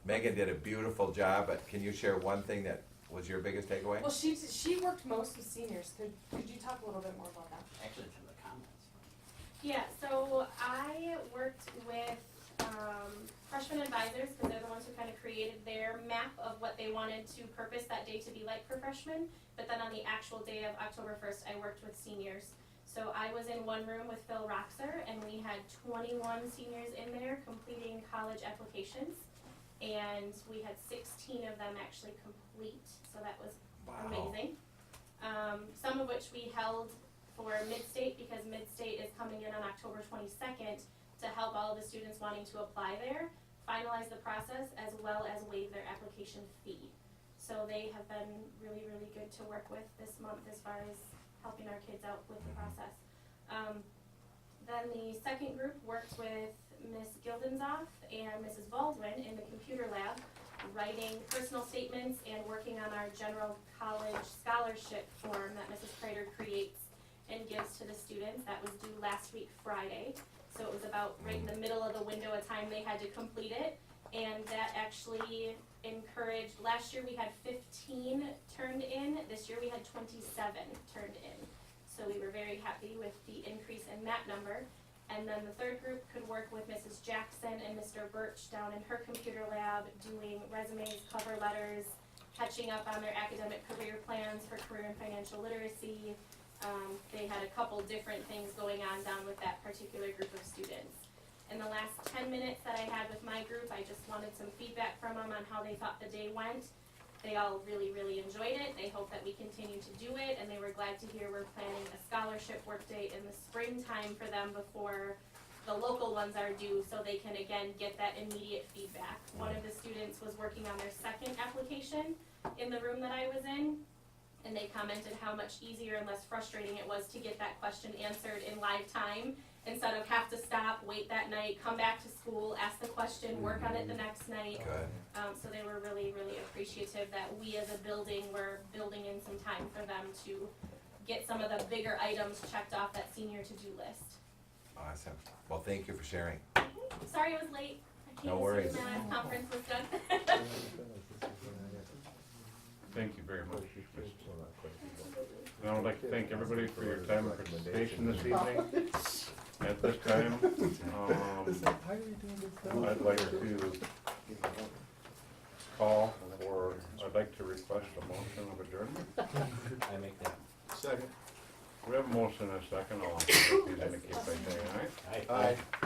Speaker 2: Megan did a beautiful job, but can you share one thing that was your biggest takeaway?
Speaker 10: Well, she worked most with seniors, could you talk a little bit more about that?
Speaker 11: Actually, some of the comments.
Speaker 15: Yeah, so I worked with freshman advisors, because they're the ones who kind of created their map of what they wanted to purpose that day to be like for freshmen. But then on the actual day of October 1st, I worked with seniors. So I was in one room with Phil Roxer, and we had 21 seniors in there completing college applications. And we had 16 of them actually complete, so that was amazing. Some of which we held for Mid-State, because Mid-State is coming in on October 22nd to help all of the students wanting to apply there finalize the process as well as waive their application fee. So they have been really, really good to work with this month as far as helping our kids out with the process. Then the second group worked with Ms. Gildenzoff and Mrs. Baldwin in the computer lab, writing personal statements and working on our general college scholarship form that Mrs. Prater creates and gives to the students. That was due last week Friday. So it was about right in the middle of the window of time they had to complete it. And that actually encouraged, last year we had 15 turned in, this year we had 27 turned in. So we were very happy with the increase in that number. And then the third group could work with Mrs. Jackson and Mr. Birch down in her computer lab, doing resumes, cover letters, catching up on their academic career plans for career and financial literacy. They had a couple different things going on down with that particular group of students. In the last 10 minutes that I had with my group, I just wanted some feedback from them on how they thought the day went. They all really, really enjoyed it. They hope that we continue to do it, and they were glad to hear we're planning a scholarship work day in the springtime for them before the local ones are due, so they can again get that immediate feedback. One of the students was working on their second application in the room that I was in, and they commented how much easier and less frustrating it was to get that question answered in live time instead of have to stop, wait that night, come back to school, ask the question, work on it the next night.
Speaker 2: Good.
Speaker 15: So they were really, really appreciative that we as a building were building in some time for them to get some of the bigger items checked off that senior to-do list.
Speaker 2: Awesome. Well, thank you for sharing.
Speaker 15: Sorry it was late. I
Speaker 2: No
Speaker 15: came
Speaker 2: worries.
Speaker 15: as soon as conference was done.
Speaker 1: Thank you very much. And I would like to thank everybody for your time and participation this evening. At this time, I'd like to call for, I'd like to request a motion of adjournment.
Speaker 5: I make that.
Speaker 3: Second.
Speaker 1: We have a motion and a second, all in favor, please indicate by saying aye.
Speaker 5: Aye.
Speaker 7: Aye.